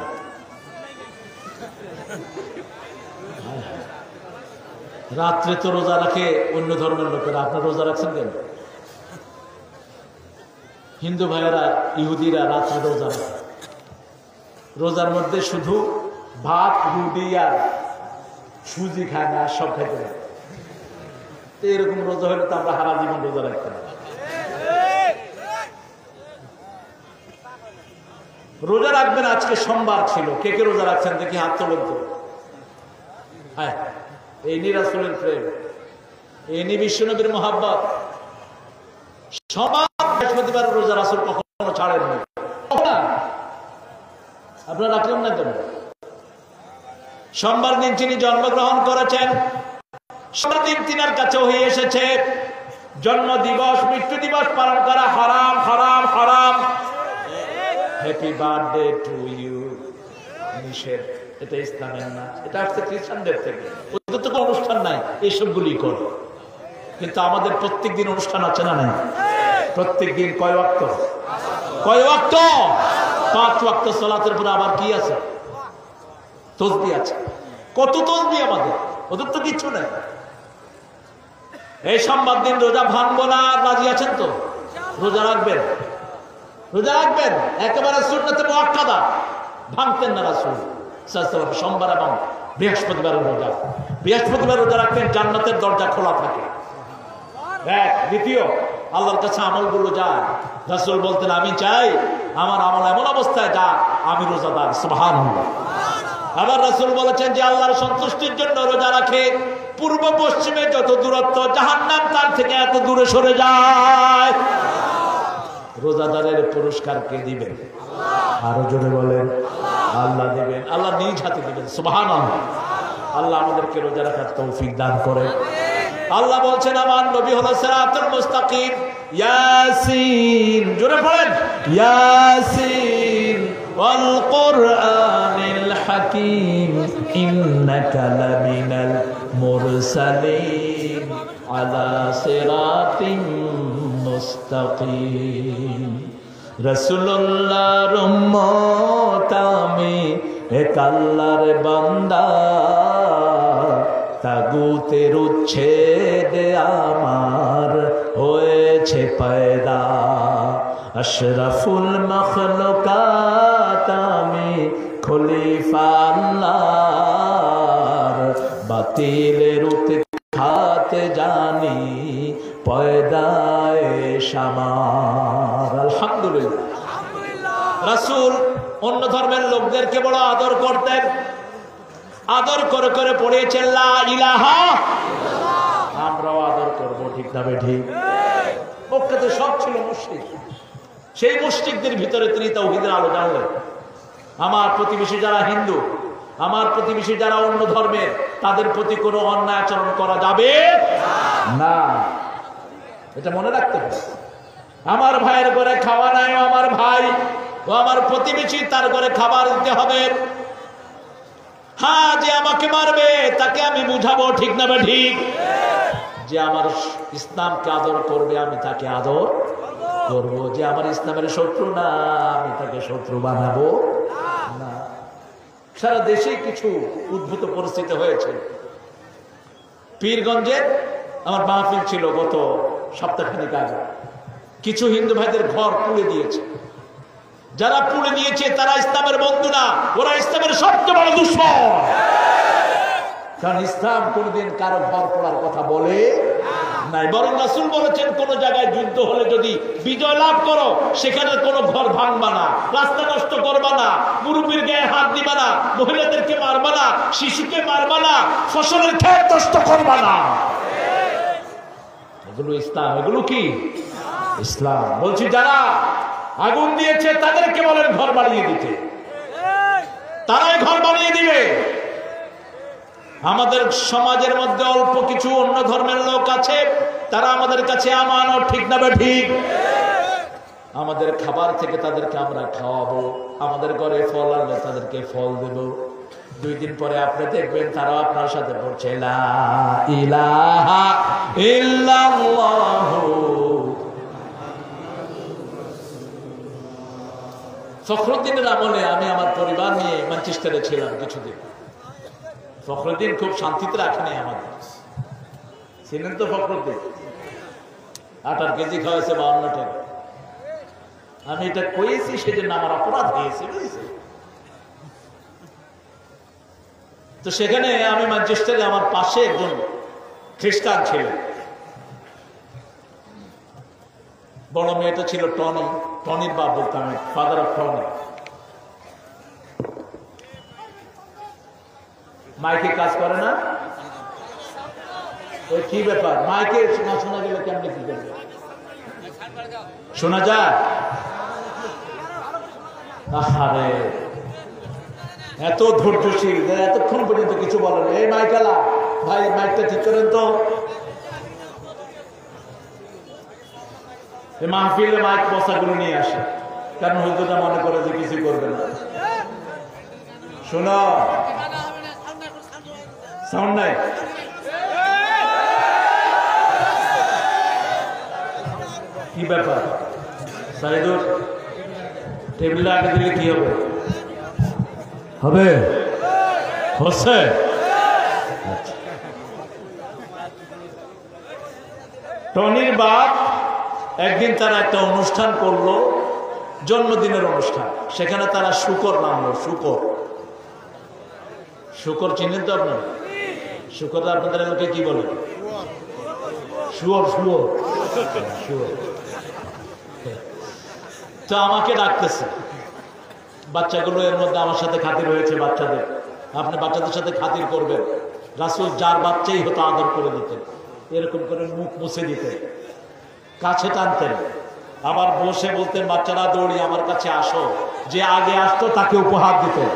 Speaker 1: রাত্রে তো রোজা রাখে অন্য ধর্মের লোকেরা, আপনার রোজা রাখছেন কেন? হিন্দু ভাইয়েরা, ইহুদিরা রাত্রে রোজা রাখে। রোজার মধ্যে শুধু ভাত, রুটি আর সুজি খায় না, সব খাইতে পারে। এরকম রোজা হলে তো আমরা সারা জীবন রোজা রাখতে পারি। রোজা রাখবেন। আজকে সোমবার ছিল, কে কে রোজা রাখছেন দেখি হাত তোলেন তো। হ্যাঁ, এই নি রাসূলের প্রেম, এই নি বিশ্বনবীর মহব্বত। সোমবার বৃহস্পতিবার রোজা রাসূল কখনো ছাড়েননি। আপনারা রাখলেন না কেন? সোমবার দিন তিনি জন্মগ্রহণ করেছেন, সোমবার দিন তিনার কাছে হয়ে এসেছে জন্ম দিবস, মৃত্যু দিবস পালন করা হারাম, হারাম, হারাম। হ্যাপি বার্থডে টু ইউ নিষেধ, এটা ইসলামের না, এটা আসছে খ্রিস্টানদের থেকে। ওদের তো কোনো অনুষ্ঠান নাই, এইসবগুলি করো। কিন্তু আমাদের প্রত্যেক দিন অনুষ্ঠান আছে না নাই? প্রত্যেক দিন কয় ওয়াক্ত? কয় ওয়াক্ত? 5 ওয়াক্ত সালাতের পরে আবার কি আছে? তাসবিহ আছে। কত তাসবিহ আমাদের, ওদের তো কিচ্ছু নাই। এই সোমবার দিন রোজা ভাঙবো না, রাজি আছেন তো? রোজা রাখবেন, রোজা রাখবেন। একেবারে সুন্নতে মুআক্কাদা, ভাঙতেন না রাসূল সাল্লাল্লাহু আলাইহি। সোমবার এবং বৃহস্পতিবার রোজা, বৃহস্পতিবার রোজা রাখবেন, জান্নাতের দরজা খোলা থাকে। এক। দ্বিতীয়, আল্লাহর কাছে আমলগুলো যায়। রাসূল বলতেন, আমি চাই আমার আমল এমন অবস্থায় যা আমি রোজাদার। সুবহানাল্লাহ। আবার রাসূল বলেছেন যে আল্লাহর সন্তুষ্টির জন্য রোজা রাখে, পূর্ব পশ্চিমে যত দূরত্ব, জাহান্নাম তার থেকে এত দূরে সরে যায়। রোজাদারের পুরস্কার কে দিবেন? আরো জোরে বলেন, আল্লাহ দিবেন। আল্লাহ নিজ হাতে দিবেন। সুবহানাল্লাহ। আল্লাহ আমাদেরকে রোজা রাখার তৌফিক দান করে। আল্লাহ বলছেন আমার নবী হলো সিরাতুল মুস্তাকিম। ইয়াসিন, জোরে পড়েন, ইয়াসিন ওয়াল কুরআনিল হাকীম ইন্নাকা লামিনাল মুরসালিন আলা সিরাতিন মুস্তাকিম। রাসূলুল্লাহর উম্মত আমি, এক আল্লাহর বান্দা, তাগুতের উচ্ছেদে আমার হয়েছে পয়দা। আশরাফুল মাখলুকাত আমি, খলিফা আল্লাহর, বাতিলের উৎখাতে জানি পয়দায়ে শামার। আলহামদুলিল্লাহ। রাসূল অন্য ধর্মের লোকদেরকে বড় আদর করতেন, আদর করে করে পড়িয়েছেন লা ইলাহা ইল্লাল্লাহ। আমরাও আদর করব, ঠিক না ঠিক? মক্কাতে সব ছিল মুশরিক, সেই মুশরিকদের ভিতরে তিনি তাওহীদের আলো জ্বাললেন। আমার প্রতিবেশী যারা হিন্দু, আমার প্রতিবেশী যারা অন্য ধর্মের, তাদের প্রতি কোনো অন্যায় আচরণ করা যাবে না, এটা মনে রাখতে হবে। আমার ভাইয়ের ঘরে খাওয়া নাই, ও আমার ভাই, ও আমার প্রতিবেশী, তার ঘরে খাবার দিতে হবে। হ্যাঁ, যে আমাকে মারবে তাকে আমি বুঝাবো, ঠিক না ঠিক? যে আমার ইসলামকে আদর করবে আমি তাকে আদর করব। যে আমার ইসলামের শত্রু না, আমি তাকে শত্রু বানাবো না। সারা দেশে কিছু উদ্ভূত পরিস্থিতি হয়েছে। পীরগঞ্জে আমার মাহফিল ছিল গত সপ্তাহখানেক আগে। কিছু হিন্দু ভাইদের ঘর পুড়ে দিয়েছে। যারা পুড়ে দিয়েছে তারা ইসলামের বন্ধু না, ওরা ইসলামের সবচেয়ে বড় দুশমন। কারণ ইসলাম কোনদিন কারো ঘর পোড়ার কথা বলে নাই, বরং রাসূল বলেছেন কোন জায়গায় যুদ্ধ হলে যদি বিজয় লাভ করো, সেখানে কোনো ঘর ভাঙবা না, রাস্তা নষ্ট করবা না, মুরব্বির গায়ে হাত দিবা না, মহিলাদেরকে মারবা না, শিশুকে মারবা না, ফসলের ক্ষেত নষ্ট করবা না। এগুলো ইসলাম, এগুলো কি ইসলাম? বলছি যারা আগুন দিয়েছে তাদেরকে বলেন ঘর বানিয়ে দিতে, তারাই ঘর বানিয়ে দিবে। আমাদের সমাজের মধ্যে অল্প কিছু অন্য ধর্মের লোক আছে, তারা আমাদের কাছে আমানত, ঠিক না ঠিক? আমাদের খাবার থেকে তাদেরকে আমরা খাওয়াবো, আমাদের ঘরে ফল আনলে তাদেরকে ফল দেব। 2 দিন পরে আপনি দেখবেন তারাও আপনার সাথে পড়ছে লা ইলাহা ইল্লাল্লাহ। ফখরুদ্দিনের আমলে আমি আমার পরিবার নিয়ে ম্যানচেস্টারে ছিলাম কিছুদিন। ফখরুদ্দিন খুব শান্তিতে রাখেনি আমাদের, ছিলেন তো ফখরুদ্দিন? 18 কেজি খাওয়াইছে 52 টাকা। আমি এটা কয়েছি সেজন্য আমার অপরাধ হয়েছে, বুঝেছি? তো সেখানে আমি ম্যানচেস্টারে, আমার পাশে একজন খ্রিস্টান ছিলেন, বড় মেয়েটা ছিল টনি, টনির বাপ বলতাম আমি, ফাদার অফ টনি। মাইকে কাজ করে না? ওই কি ব্যাপার, মাইকে না শোনা গেলে কেমনি কি করবে? শোনা যায়? আরে এত ধৈর্যশীল, এতক্ষণ পর্যন্ত কিছু বলেন। এই মাইকালা ভাই, মাইকটা ঠিক করেন তো। মাহফিলে মাইক বসাগুলো নিয়ে আসে, কারণ হুজুরটা মনে করে যে কিছু করবে না। শোনো, সাউন্ড নাই। কি ব্যাপার সাইদুর, টেবিলটা আগে দিলে কি হবে? হবে? হচ্ছে? টনির বাপ একদিন তারা একটা অনুষ্ঠান করলো, জন্মদিনের অনুষ্ঠান। সেখানে তারা শুকর নামলো। শুকর, শুকর চিনেন তো আপনার? শুকর আপনাদের এলাকায় কি বলে? শুয়োর। শুয়োর, শুয়োর। তো আমাকে ডাকতেছে, বাচ্চাগুলো এর মধ্যে আমার সাথে খাতির হয়েছে। বাচ্চাদের, আপনি বাচ্চাদের সাথে খাতির করবেন। রাসূল যার বাচ্চাই হতো আদর করে দিতেন, এরকম করে মুখ মুছে দিতেন, কাছে টানতেন, আবার বসে বলতেন বাচ্চারা দৌড়ি আমার কাছে আসো। যে আগে আসতো তাকে উপহার দিতেন।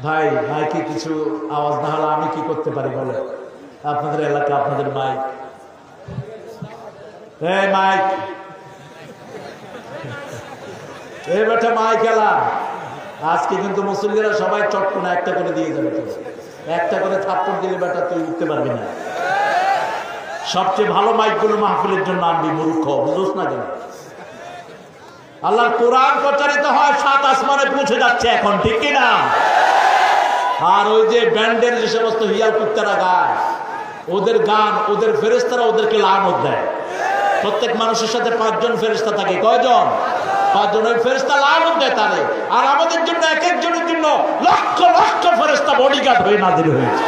Speaker 1: ভাই, মাইকে কিছু আওয়াজ না হলে আমি কি করতে পারি বলে? আপনাদের এলাকা, আপনাদের মাইক, এই মাইক, এই বেটা মাইক এলা। আজকে কিন্তু মুসলিমরা সবাই চটকনা একটা করে দিয়ে যাবে। একটা করে থাপ্পড় দিলে বেটা তুই উঠতে পারবি না। সবচেয়ে ভালো মাইকগুলো মাহফিলের জন্য আনবি, মূর্খ, বুঝোস না কেন? আল্লাহর কোরআন প্রচারিত হয় 7 আসমানে পৌঁছে যাচ্ছে এখন, ঠিক কিনা? আর ওই যে ব্যান্ডের যে সমস্ত হিয়াল কুত্তারা গায়, ওদের গান, ওদের ফেরেশতারা ওদেরকে লানত দেয়। প্রত্যেক মানুষের সাথে 5 জন ফেরেশতা থাকে। কয়জন? 5 জন। ওই ফেরেশতা লানত দেয় তারে। আর আমাদের জন্য এক একজনের জন্য লক্ষ লক্ষ ফেরেশতা বডিগার্ড হয়ে নাজির হয়েছে।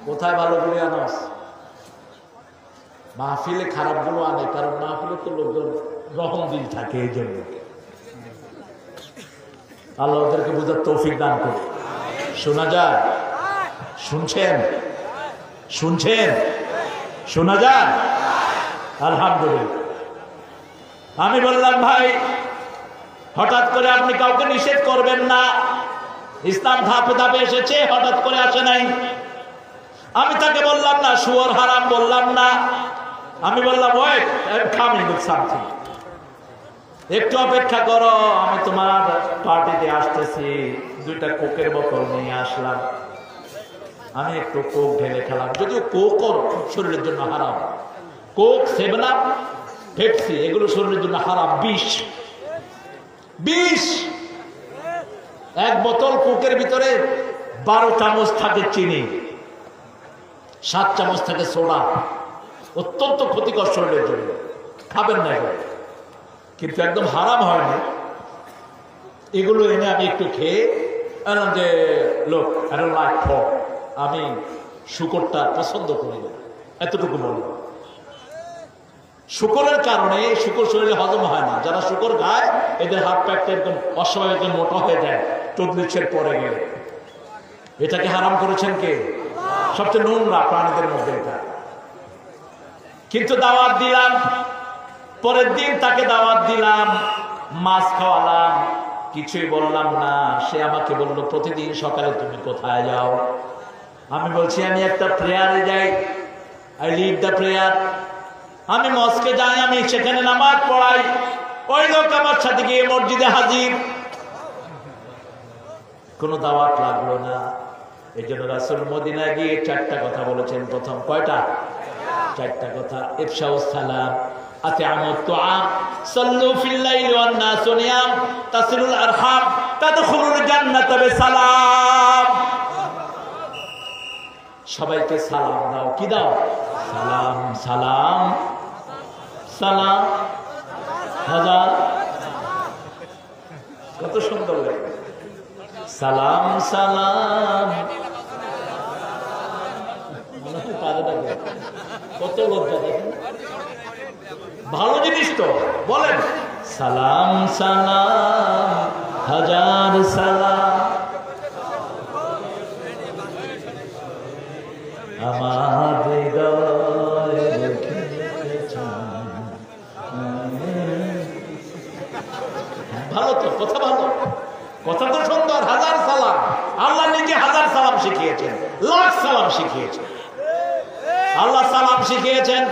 Speaker 1: কোথায় ভালো করে আনাস? মাহফিলে খারাপগুলো আনে, কারণ মাহফিলে তো লোকজন রহম দিল থাকে, এই জন্য। আল্লাহ ওদেরকে বোঝার তৌফিক দান করে। শোনা যায়? শুনছেন? শুনছেন? শোনা যায়? আলহামদুলিল্লাহ। আমি বললাম ভাই, হঠাৎ করে আপনি কাউকে নিষেধ করবেন না। ইসলাম ধাপে ধাপে এসেছে, হঠাৎ করে আসে নাই। আমি তাকে বললাম না শুয়োর হারাম, বললাম না। আমি বললাম wait, I am coming with something, একটু অপেক্ষা করো, আমি তোমার পার্টিতে আসতেছি। 2টা কোকের বোতল নিয়ে আসলাম। আমি একটু কোক ঢেলে খেলাম, যদিও কোক শরীরের জন্য হারাম। কোক, 7 আপ, পেপসি, এগুলো শরীরের জন্য হারাম। 20 এক বোতল কোকের ভিতরে 12 চামচ থাকে চিনি, 7 চামচ থাকে সোডা। অত্যন্ত ক্ষতিকর শরীরের জন্য, খাবেন না এগুলো। কিন্তু একদম হারাম হয়নি। এগুলো এনে আমি একটু খেয়ে এলাম যে লোক, আমি শুকরটা পছন্দ করি না, এতটুকু বলব। শুকরের কারণে শুকর শরীরে হজম হয় না। যারা শুকর খায় এদের হাত প্যাকটা একদম অস্বাভাবিক মোটা হয়ে যায় 40-এর পরে গেলে। এটাকে হারাম করেছেন কে? সবচেয়ে নোংরা প্রাণীদের মধ্যে এটা। কিন্তু দাওয়াত দিলাম, পরের দিন তাকে দাওয়াত দিলাম, মাছ খাওয়ালাম, কিছুই বললাম না। সে আমাকে বলল, প্রতিদিন সকালে তুমি কোথায় যাও? আমি বলছি, আমি একটা প্রেয়ারে যাই, আই লিড দ্য প্রেয়ার। আমি মস্কে যাই, আমি সেখানে নামাজ পড়াই। ওই লোক আমার সাথে গিয়ে মসজিদে হাজির। কোনো দাওয়াত লাগলো না। এই জন্য রাসূল মদিনায় গিয়ে 4টা কথা বলেছেন। প্রথম কয়টা? 4টা কথা। ইফশাউস সালাম, আতিআমুত তুআম, সাল্লু ফিল লাইলি ওয়ান নাসু নিয়াম, তাসিলুল আরহাম, তাদখুলুল জান্নাতা বিসালাম। সবাইকে সালাম দাও। কি দাও? সালাম। সালাম সালাম হাজার। কত সুন্দর লাগে। সালাম সালাম। কত লজ্জা দেখেন। ভালো জিনিস তো বলেন। সালাম সালাম হাজার সালাম আমার হৃদয়ে রেখেছেন। ভালো তো কথা, ভালো কথা তো সুন্দর। হাজার সালাম। আল্লাহ নিজে হাজার সালাম শিখিয়েছেন, লাখ সালাম শিখিয়েছেন। আল্লাহ সালাম শিখিয়েছেন।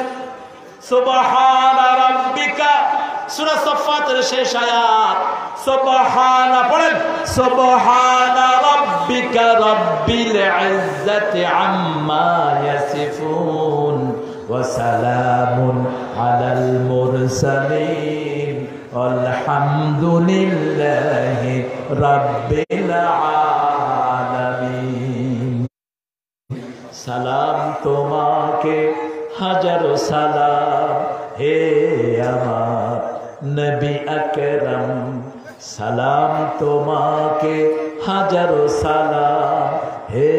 Speaker 1: সুবহানা রাব্বিকা, সূরা সাফফাতের শেষ আয়াত। সুবহানা পড়েন। সুবহানা রাব্বিকা রাব্বিল ইজ্জাতি আম্মা ইয়াসিফুন ওয়া সালামুন আলাল মুরসালিন আলহামদুলিল্লাহি রাব্বিল আলামিন। সালাম তোমাকে হাজারো সালাম হে আমার নবী আকরাম। সালাম তোমাকে হাজারো সালাম হে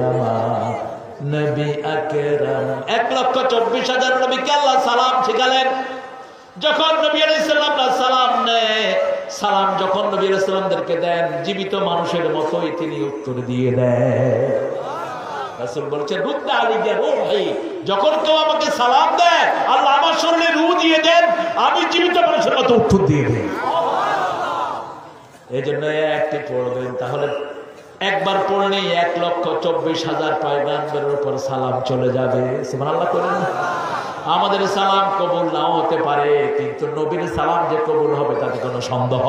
Speaker 1: আমার নবী আকরাম। 1,24,000 নবীকে আল্লাহ সালাম শিখালেন। যখন নবী আলাইহিস সালাম সালাম নেয়, সালাম যখন নবী আলাইহিস সালামদেরকে দেন, জীবিত মানুষের মতোই তিনি উত্তর দিয়ে দেন। রাসূল বলছেন, রুদ্দা আলাইয়া রূহি, যখন কেউ আমাকে সালাম দেয়, আল্লাহ আমার শরীরে রূহ দিয়ে দেন, আমি জীবিত মানুষের মতো উত্তর দিয়ে দেই। এই জন্য একটি পড়বেন, তাহলে একবার পড়লেই 1,24,000 পয়গাম্বরের উপর সালাম চলে যাবে। সুবহানাল্লাহ করেন। আমাদের সালাম কবুল নাও হতে পারে, কিন্তু নবীর সালাম যে কবুল হবে তাতে কোনো সন্দেহ।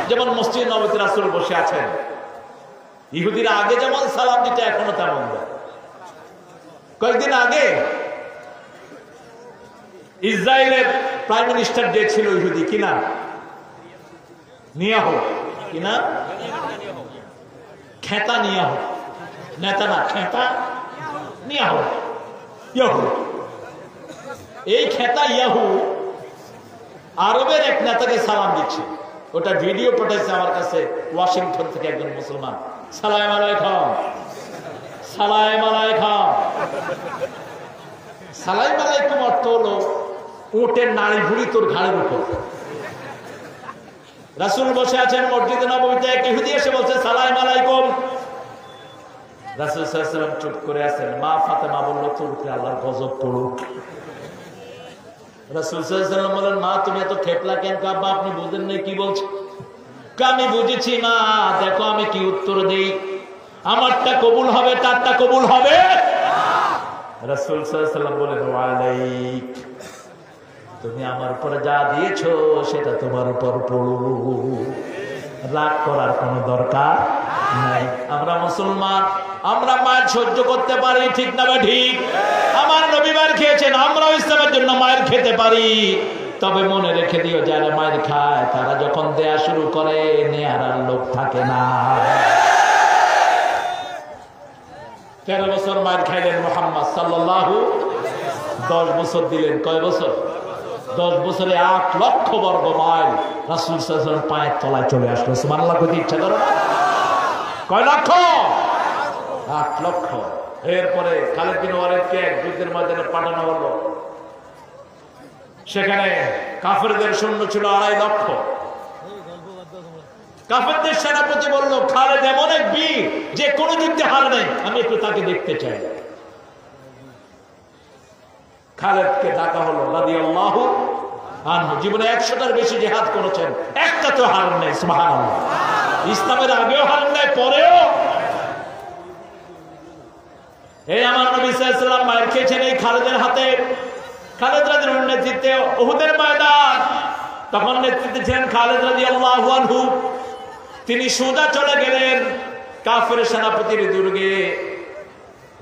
Speaker 1: যেমন মসজিদ নববীতে রাসূল বসে আছেন, ইহুদিরা আগে যেমন সালাম দিতে এখনো তেমন দেয়। কয়েকদিন আগে ইসরায়েলের প্রাইম মিনিস্টার যে ছিল ইহুদি, কিনা নিয়াহু, কিনা খেতা নিয়াহু, নেতা না, খেতা নিয়াহু, ইয়াহু। এই খেতা ইয়াহু আরবের এক নেতাকে সালাম দিচ্ছে। ওটা ভিডিও পাঠাইছে আমার কাছে ওয়াশিংটন থেকে একজন মুসলমান। সালাম আলাইকুম, সালাম আলাইকুম। সালাম আলাইকুম অর্থ হলো উটের নাড়ি ভুড়ি তোর ঘাড়ের উপর। রাসূল বসে আছেন মসজিদে নববীতে, এক ইহুদি এসে বলছে সালাম আলাইকুম। রাসূল সাল্লাল্লাহু আলাইহি ওয়াসাল্লাম চুপ করে আছেন। মা ফাতেমা বলল, তোর উপরে আল্লাহর গজব পড়ুক। রাসূল সাল্লাল্লাহু আলাইহি ওয়াসাল্লাম বলেন, মা তুমি এত খেপলা কেন? আব্বা আপনি বুঝেন না কি বলছেন? আমি বুঝেছি মা, দেখো আমি কি উত্তর দেই। আমারটা কবুল হবে, তারটা কবুল হবে। রাসূল সাল্লাল্লাহু আলাইহি ওয়াসাল্লাম বলেন, ওয়ালাইক, তুমি আমার উপরে যা দিয়েছো সেটা তোমার উপর পড়ুক, রাগ করার কোনো দরকার নাই। আমরা মুসলমান, আমরা মায়ের সহ্য করতে পারি, ঠিক না বা ঠিক? আমার নবী মায়ের খেয়েছেন, আমরাও ইসলামের জন্য মায়ের খেতে পারি। তবে মনে রেখে দিও, যারা মায়ের খায় তারা যখন দেয়া শুরু করে নেয়ার আর লোক থাকে না। 13 বছর মায়ের খাইলেন মুহাম্মদ সাল্লাল্লাহু, 10 বছর দিলেন। কয় বছর? 10 বছরে 8 লক্ষ বর্গ মাইল রাসূল সাল্লাল্লাহু আলাইহি ওয়াসাল্লাম পায়ের তলায় চলে আসলো। সুবহানাল্লাহ কইতে ইচ্ছা করে না? কয় লক্ষ? 8 লক্ষ। এরপরে খালিদ বিন ওয়ালিদকে এক যুদ্ধের ময়দানে পাঠানো হলো। সেখানে কাফেরদের সৈন্য ছিল 2.5 লক্ষ। কাফেরদের সেনাপতি বলল, খালিদ এমন এক বীর যে কোনো যুদ্ধে হার নেই, আমি একটু তাকে দেখতে চাই। খালিদকে ডাকা হলো রাদিয়াল্লাহু আনহু। জীবনে 100টার বেশি জিহাদ করেছেন, একটা দুনিয়াতেও হারান নাই, সুবহানাল্লাহ। ইসলামের আগেও হারান নাই, পরেও। এই আমার নবী সাল্লাল্লাহু আলাইহি ওয়াসাল্লাম মায়ের খেয়েছেন এই খালেদের হাতে। খালেদ রাদিয়াল্লাহু আনহুর নেতৃত্বে উহুদের ময়দান, তখন নেতৃত্বে ছিলেন খালেদ রাদিয়াল্লাহু আনহু। তিনি সোজা চলে গেলেন কাফের সেনাপতির দুর্গে।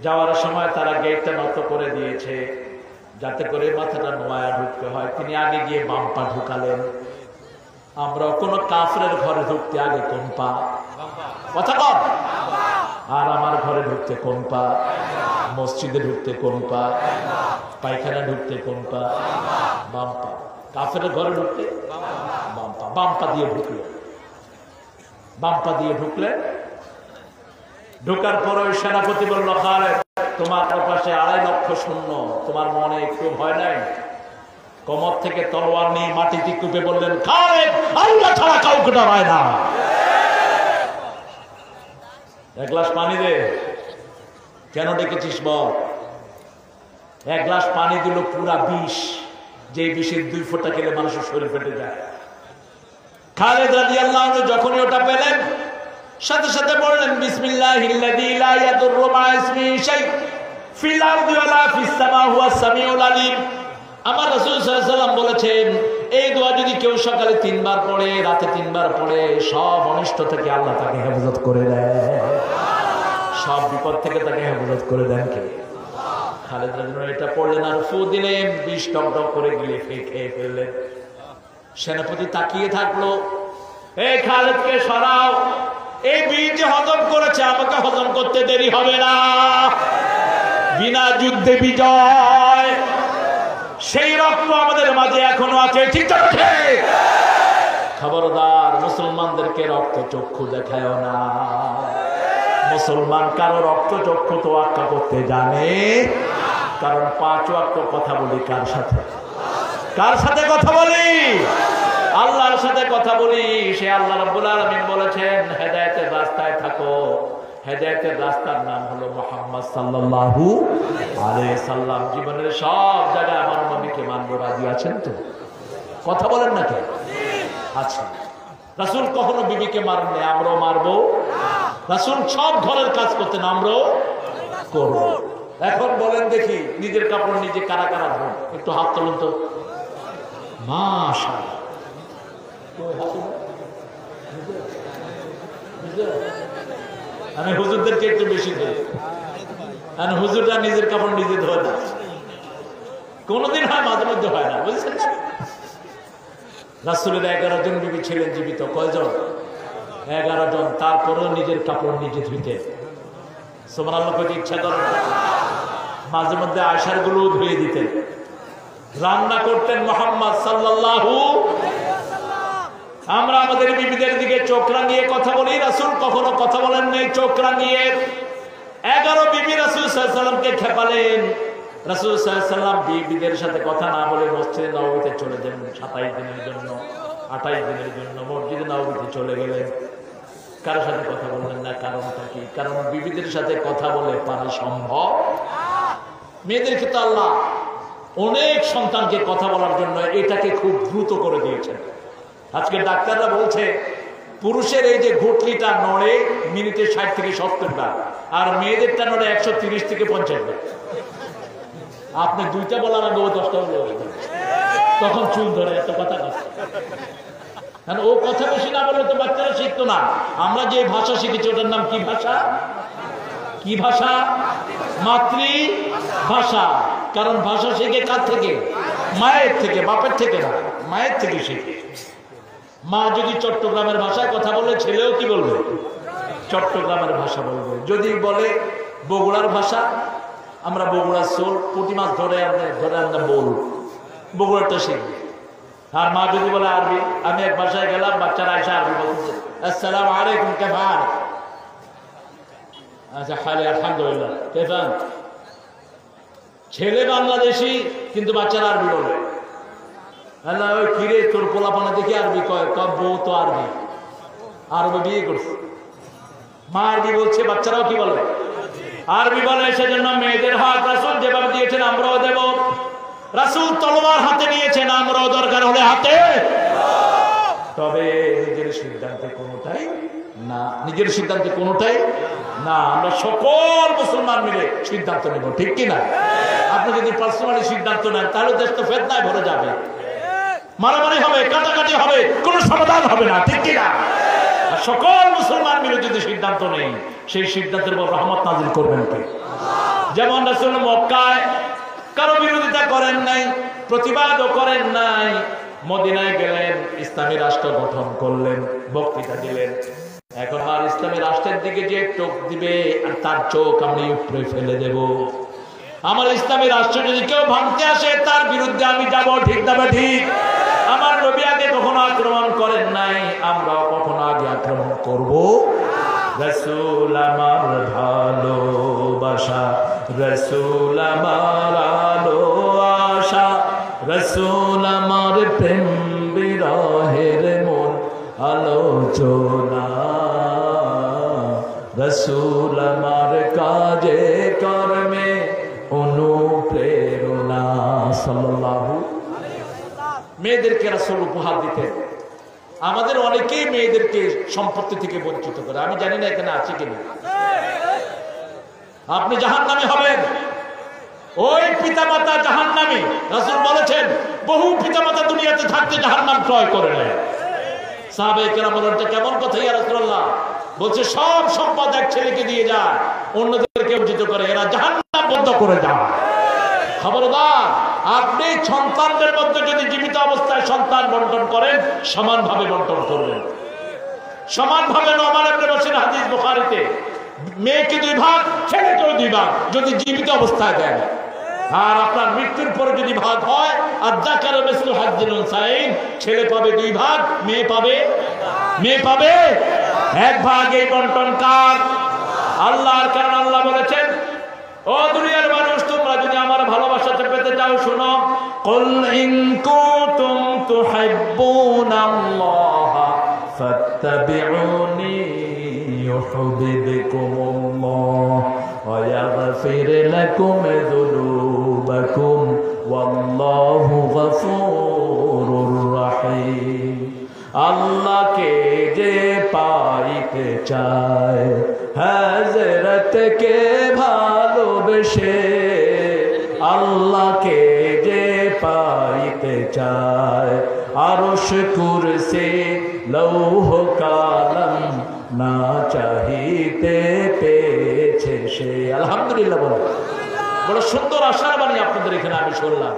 Speaker 1: যাওয়ার সময় তারা গেটটা নত করে দিয়েছে যাতে করে মাথাটা নোয়া ঢুকতে হয়। তিনি আগে গিয়ে বাম পা ঢুকালেন। আমরা কোন কাফের ঘরে ঢুকতে আগে কোন পা? কথা কর। আর আমার ঘরে ঢুকতে কোন পা? মসজিদে ঢুকতে কোন পা? পায়খানা ঢুকতে কোন পা? বাম পা। কাফের ঘরে ঢুকতে বাম পা। বাম পা দিয়ে ঢুকলেন। বাম পা দিয়ে ঢুকলেন। ঢোকার পরে ওই সেনাপতি বলল, খালেদ, তোমার পাশে 2.5 লক্ষ সৈন্য, তোমার মনে একটু ভয় নাই? কোমর থেকে তলোয়ার নিয়ে মাটিতে কুপে বললেন, খালেদ, আল্লাহ ছাড়া কাউকে ডরায় না। এক গ্লাস পানি দে। কেন ডেকেছিস বল? 1 গ্লাস পানি দিল পুরা বিষ, যে বিষের 2 ফোঁটা খেলে মানুষের শরীর ফেটে যায়। খালেদ রাদিয়াল্লাহু আনহু যখনই ওটা পেলেন, সাথে সাথে বললেন, বিসমিল্লাহিল্লাযী লা ইয়াদুররু মা ইসমিহি শাই ফিল আরদি ওয়ালা ফিস সামা হুয়াস সামিউল আলীম। আমার রাসূল সাল্লাল্লাহু আলাইহি ওয়াসাল্লাম বলেছেন, এই দোয়া যদি কেউ সকালে 3 বার পড়ে, রাতে 3 বার পড়ে, সব অনিষ্ট থেকে আল্লাহ তাকে হেফাজত করে দেয়। সব বিপদ থেকে তাকে হেফাজত করে দেন কে? খালেদ রাদিয়াল্লাহু আনহু এটা পড়লেন আর ফু দিলেন, বিষ টক করে গিলে খেয়ে ফেললেন। সেনাপতি তাকিয়ে থাকলো, এই খালেদকে সরাও, এই বীর যে হজম করেছে আমাকে হজম করতে দেরি হবে না। বিনা যুদ্ধে বিজয়, সেই রক্ত আমাদের মাঝে এখনো আছে, ঠিক আছে? খবরদার, মুসলমানদেরকে রক্ত চক্ষু দেখায় না। মুসলমান কারো রক্ত চক্ষু তোয়াক্কা করতে জানে, কারণ 5 ওয়াক্ত কথা বলি কার সাথে? কার সাথে কথা বলি? আল্লাহর সাথে কথা বলি। সে আল্লাহ রাব্বুল আলামিন বলেছেন, হেদায়েতের রাস্তায় থাকো। হেদায়েতের রাস্তার নাম হলো মুহাম্মদ সাল্লাল্লাহু আলাইহি সাল্লাম। জীবনের সব জায়গায় আমার নবীকে মানব, রাজি আছেন তো? কথা বলেন না কেন? আচ্ছা, রাসূল কখনো বিবিকে মারেননি, আমরাও মারবো? রাসূল সব ঘরের কাজ করতেন, আমরাও করব। এখন বলেন দেখি, নিজের কাপড় নিজে কারা কারা ধোন? একটু হাত তুলুন তো। মাশাআল্লাহ, আমি হুজুরদেরকে একটু বেশি ধরি, কারণ হুজুররা নিজের কাপড় নিজে ধোয় না। কোনদিন হয়, মাঝে মধ্যে হয় না, বুঝছেন না? রাসূলের 11 জন বিবি ছিলেন জীবিত। কয়জন? 11 জন। তারপরেও নিজের কাপড় নিজে ধুইতেন। সুবহানাল্লাহ, কত ইচ্ছা করেন। মাঝে মধ্যে আয়সার গুলো ধুয়ে দিতেন। রান্না করতেন মুহাম্মদ সাল্লাল্লাহু। আমরা আমাদের বিবিদের দিকে চোখ রাঙিয়ে কথা বলি, রাসূল কখনো কথা বলেন নাই চোখ রাঙিয়ে। 11 বিবি রাসূল সাল্লাল্লাহু আলাইহি ওয়াসাল্লামকে খেপালেন। রাসূল সাল্লাল্লাহু আলাইহি ওয়াসাল্লাম বিবিদের সাথে কথা না বলে মসজিদে নববীতে চলে যান 27 দিনের জন্য, 28 দিনের জন্য মসজিদে নববীতে চলে গেলেন। কারোর সাথে কথা বললেন না। কারণটা কি? কারণ বিবিদের সাথে কথা বলে পারা সম্ভব। মেয়েদেরকে তো আল্লাহ অনেক সন্তানকে কথা বলার জন্য এটাকে খুব দ্রুত করে দিয়েছেন। আজকে ডাক্তাররা বলছে পুরুষের এই যে ঘুটলিটা নড়ে মিনিটে 60 থেকে 70 বার, আর মেয়েদেরটা নড়ে 130 থেকে 50 বার। আপনি 2টা বলার আগে ও 10টা বলে, তখন চুল ধরে এত কথা কথা। ও কথা বেশি না বলে তো বাচ্চারা শিখতো না। আমরা যে ভাষা শিখেছি ওটার নাম কি ভাষা? কি ভাষা? মাতৃভাষা। কারণ ভাষা শিখে কার থেকে? মায়ের থেকে, বাপের থেকে না, মায়ের থেকে শিখে। মা যদি চট্টগ্রামের ভাষায় কথা বলে, ছেলেও কি বলবে? চট্টগ্রামের ভাষা বলবে। যদি বলে বগুড়ার ভাষা, আমরা বগুড়ার সোল পুঁটি মাছ ধরে আমরা বলব, বগুড়াটা শিখবে। আর মা যদি বলে আরবি, আমি এক ভাষায় গেলাম, বাচ্চারা আয়সা আরবি বলছে, আসসালামু আলাইকুম কেফান। আচ্ছা, খালি আলহামদুলিল্লাহ কেফান। ছেলে বাংলাদেশি কিন্তু বাচ্চারা আরবি বলে। আল্লাহ, ওই কিরে তোর পোলাপানা দেখি আরবি কয়, বউ তো আরবি, আরবি বিয়ে করছে। মা আরবি বলছে, বাচ্চারাও কি বলে? আরবি বলে। সেজন্য মেয়েদের হক রাসূল যেভাবে দিয়েছেন আমরাও দেব। রাসূল তলোয়ার হাতে নিয়েছেন, আমরাও দরকার হলে হাতে তবে নিজের সিদ্ধান্তে কোনোটাই না, নিজের সিদ্ধান্তে কোনোটাই না। আমরা সকল মুসলমান মিলে সিদ্ধান্ত নেব, ঠিক কিনা? আপনি যদি পার্সোনালি সিদ্ধান্ত নেন তাহলে দেশ তো ফেতনায় ভরে যাবে, মারামারি হবে, কাটাকাটি হবে, কোনো সমাধান হবে না, ঠিক কিনা? সকল মুসলমান মিলে যদি সিদ্ধান্ত নেই, সেই সিদ্ধান্তের উপর রহমত নাজিল করবেন কে? যেমন রাসূল মক্কায় কারো বিরোধিতা করেন নাই, প্রতিবাদও করেন নাই, মদিনায় গেলেন, ইসলামী রাষ্ট্র গঠন করলেন, বক্তৃতা দিলেন। এখন আর ইসলামী রাষ্ট্রের দিকে যে চোখ দিবে আর তার চোখ আমি উপরে ফেলে দেব। আমার ইসলামী রাষ্ট্র যদি কেউ ভাঙতে আসে তার বিরুদ্ধে আমি যাব, ঠিক না ঠিক? আমার নবী আগে কখনো আক্রমণ করেন নাই, আমরাও কখনো আগে আক্রমণ করব? রাসূল আমার ভালোবাসা, রাসূল আমার আলো আশা, রাসূল আমার প্রেম বিরহের মন আলোচনা, রাসূল আমার কাজে কর্মে অনুপ্রেরণা। সাল্লাল্লাহু আলাইহি ওয়াসাল্লাম। মেয়েদেরকে রাসূল উপহার দিতেন। আমাদের অনেকেই মেয়েদেরকে সম্পত্তি থেকে বঞ্চিত করে। আমি জানি না এখানে আছে কিনা। আপনি জাহান্নামী হবেন, ওই পিতামাতা জাহান্নামী। রাসূল বলেছেন বহু পিতামাতা দুনিয়াতে থাকতে জাহান্নাম ক্রয় করে নেয়। সাহাবায়ে কেরাম বলেন কেমন কথা ইয়া রাসূলুল্লাহ? বলছে সব সম্পদ এক ছেলেকে দিয়ে যায়, অন্যদেরকে বঞ্চিত করে, এরা জাহান্নাম বন্ধ করে যায়। খবরদার, আপনি সন্তানদের মধ্যে যদি জীবিত অবস্থায় সন্তান বন্টন করেন, সমানভাবে বন্টন করবেন, সমানভাবে। নোমান ইবনে বশীর হাদিস বুখারীতে, মেয়েকে 2 ভাগ, ছেলেকেও 2 ভাগ যদি জীবিত অবস্থায় দেন। আর আপনার মৃত্যুর পরে যদি ভাগ হয়, আয-যাকারু মিসলু হাজ্জিল উনসায়াইন, ছেলে পাবে 2 ভাগ, মেয়ে পাবে 1 ভাগ। এই বন্টন কার? আল্লাহর। কারণ আল্লাহ বলেছেন, ও দুনিয়ার মানুষ, তোমরা যদি আমার ভালোবাসাতে পেতে চাও, শোনো, কুল ইন কুনতুম তুহিব্বুনাল্লাহ ফাত্তাবিউনি ইউহিব্বুকুমুল্লাহ ওয়া ইয়াগফির লাকুম যুনুবাকুম ওয়াল্লাহু গফুরুর রহিম। আল্লাহকে যে পাইতে চায়, হযরতকে ভালোবেসে, আল্লাহকে যে পাইতে চায়, আরশ কুরসি লৌহ কালাম না চাহিতে পেয়েছে সে। আলহামদুলিল্লাহ বলে। বড় সুন্দর আশার বাণী আপনাদের এখানে আমি শুনলাম।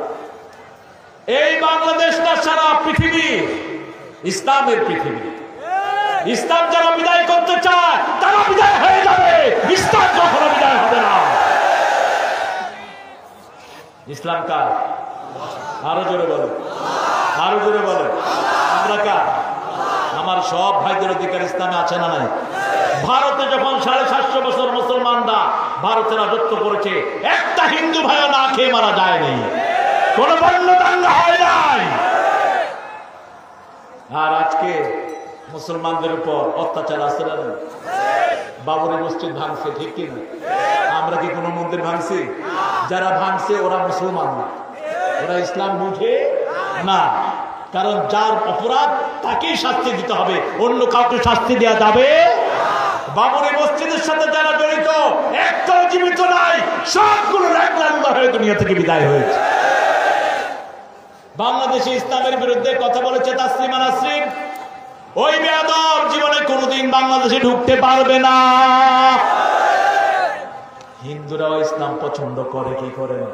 Speaker 1: এই বাংলাদেশটা সারা পৃথিবী ইসলামের পৃথিবী। ইসলাম যারা বিদায় করতে চায় তারা বিদায় হয়ে যাবে, ইসলাম কখনো বিদায় হবে না। ইসলাম কার? আরো জোরে বলে, আরো জোরে বলে। আমরা কার? আমার সব ভাইদের অধিকার ইসলামে আছে না নাই? ভারতে যখন 750 বছর মুসলমানরা ভারতে রাজত্ব করেছে, একটা হিন্দু ভাইও না খেয়ে মারা যায়নি, কোন বন্য দাঙ্গা হয় নাই। আর আজকে মুসলমানদের উপর অত্যাচার আছে না? বাবরি মসজিদ ভাঙছে, ঠিক কিনা? আমরা কি কোনো মন্দির ভাঙছি? যারা ভাঙছে ওরা মুসলমান না, ওরা ইসলাম বুঝে না। কারণ যার অপরাধ তাকেই শাস্তি দিতে হবে, অন্য কাউকে শাস্তি দেওয়া যাবে। বাবরি মসজিদের সাথে যারা জড়িত একটাও জীবিত নাই, সবগুলো একলা হয়ে দুনিয়া থেকে বিদায় হয়েছে। বাংলাদেশে ইসলামের বিরুদ্ধে কথা বলেছে তাসলিমা নাসরিন, ওই বেয়াদব জীবনে কোনোদিন বাংলাদেশে ঢুকতে পারবে না। হিন্দুরাও ইসলাম পছন্দ করে কি করে না?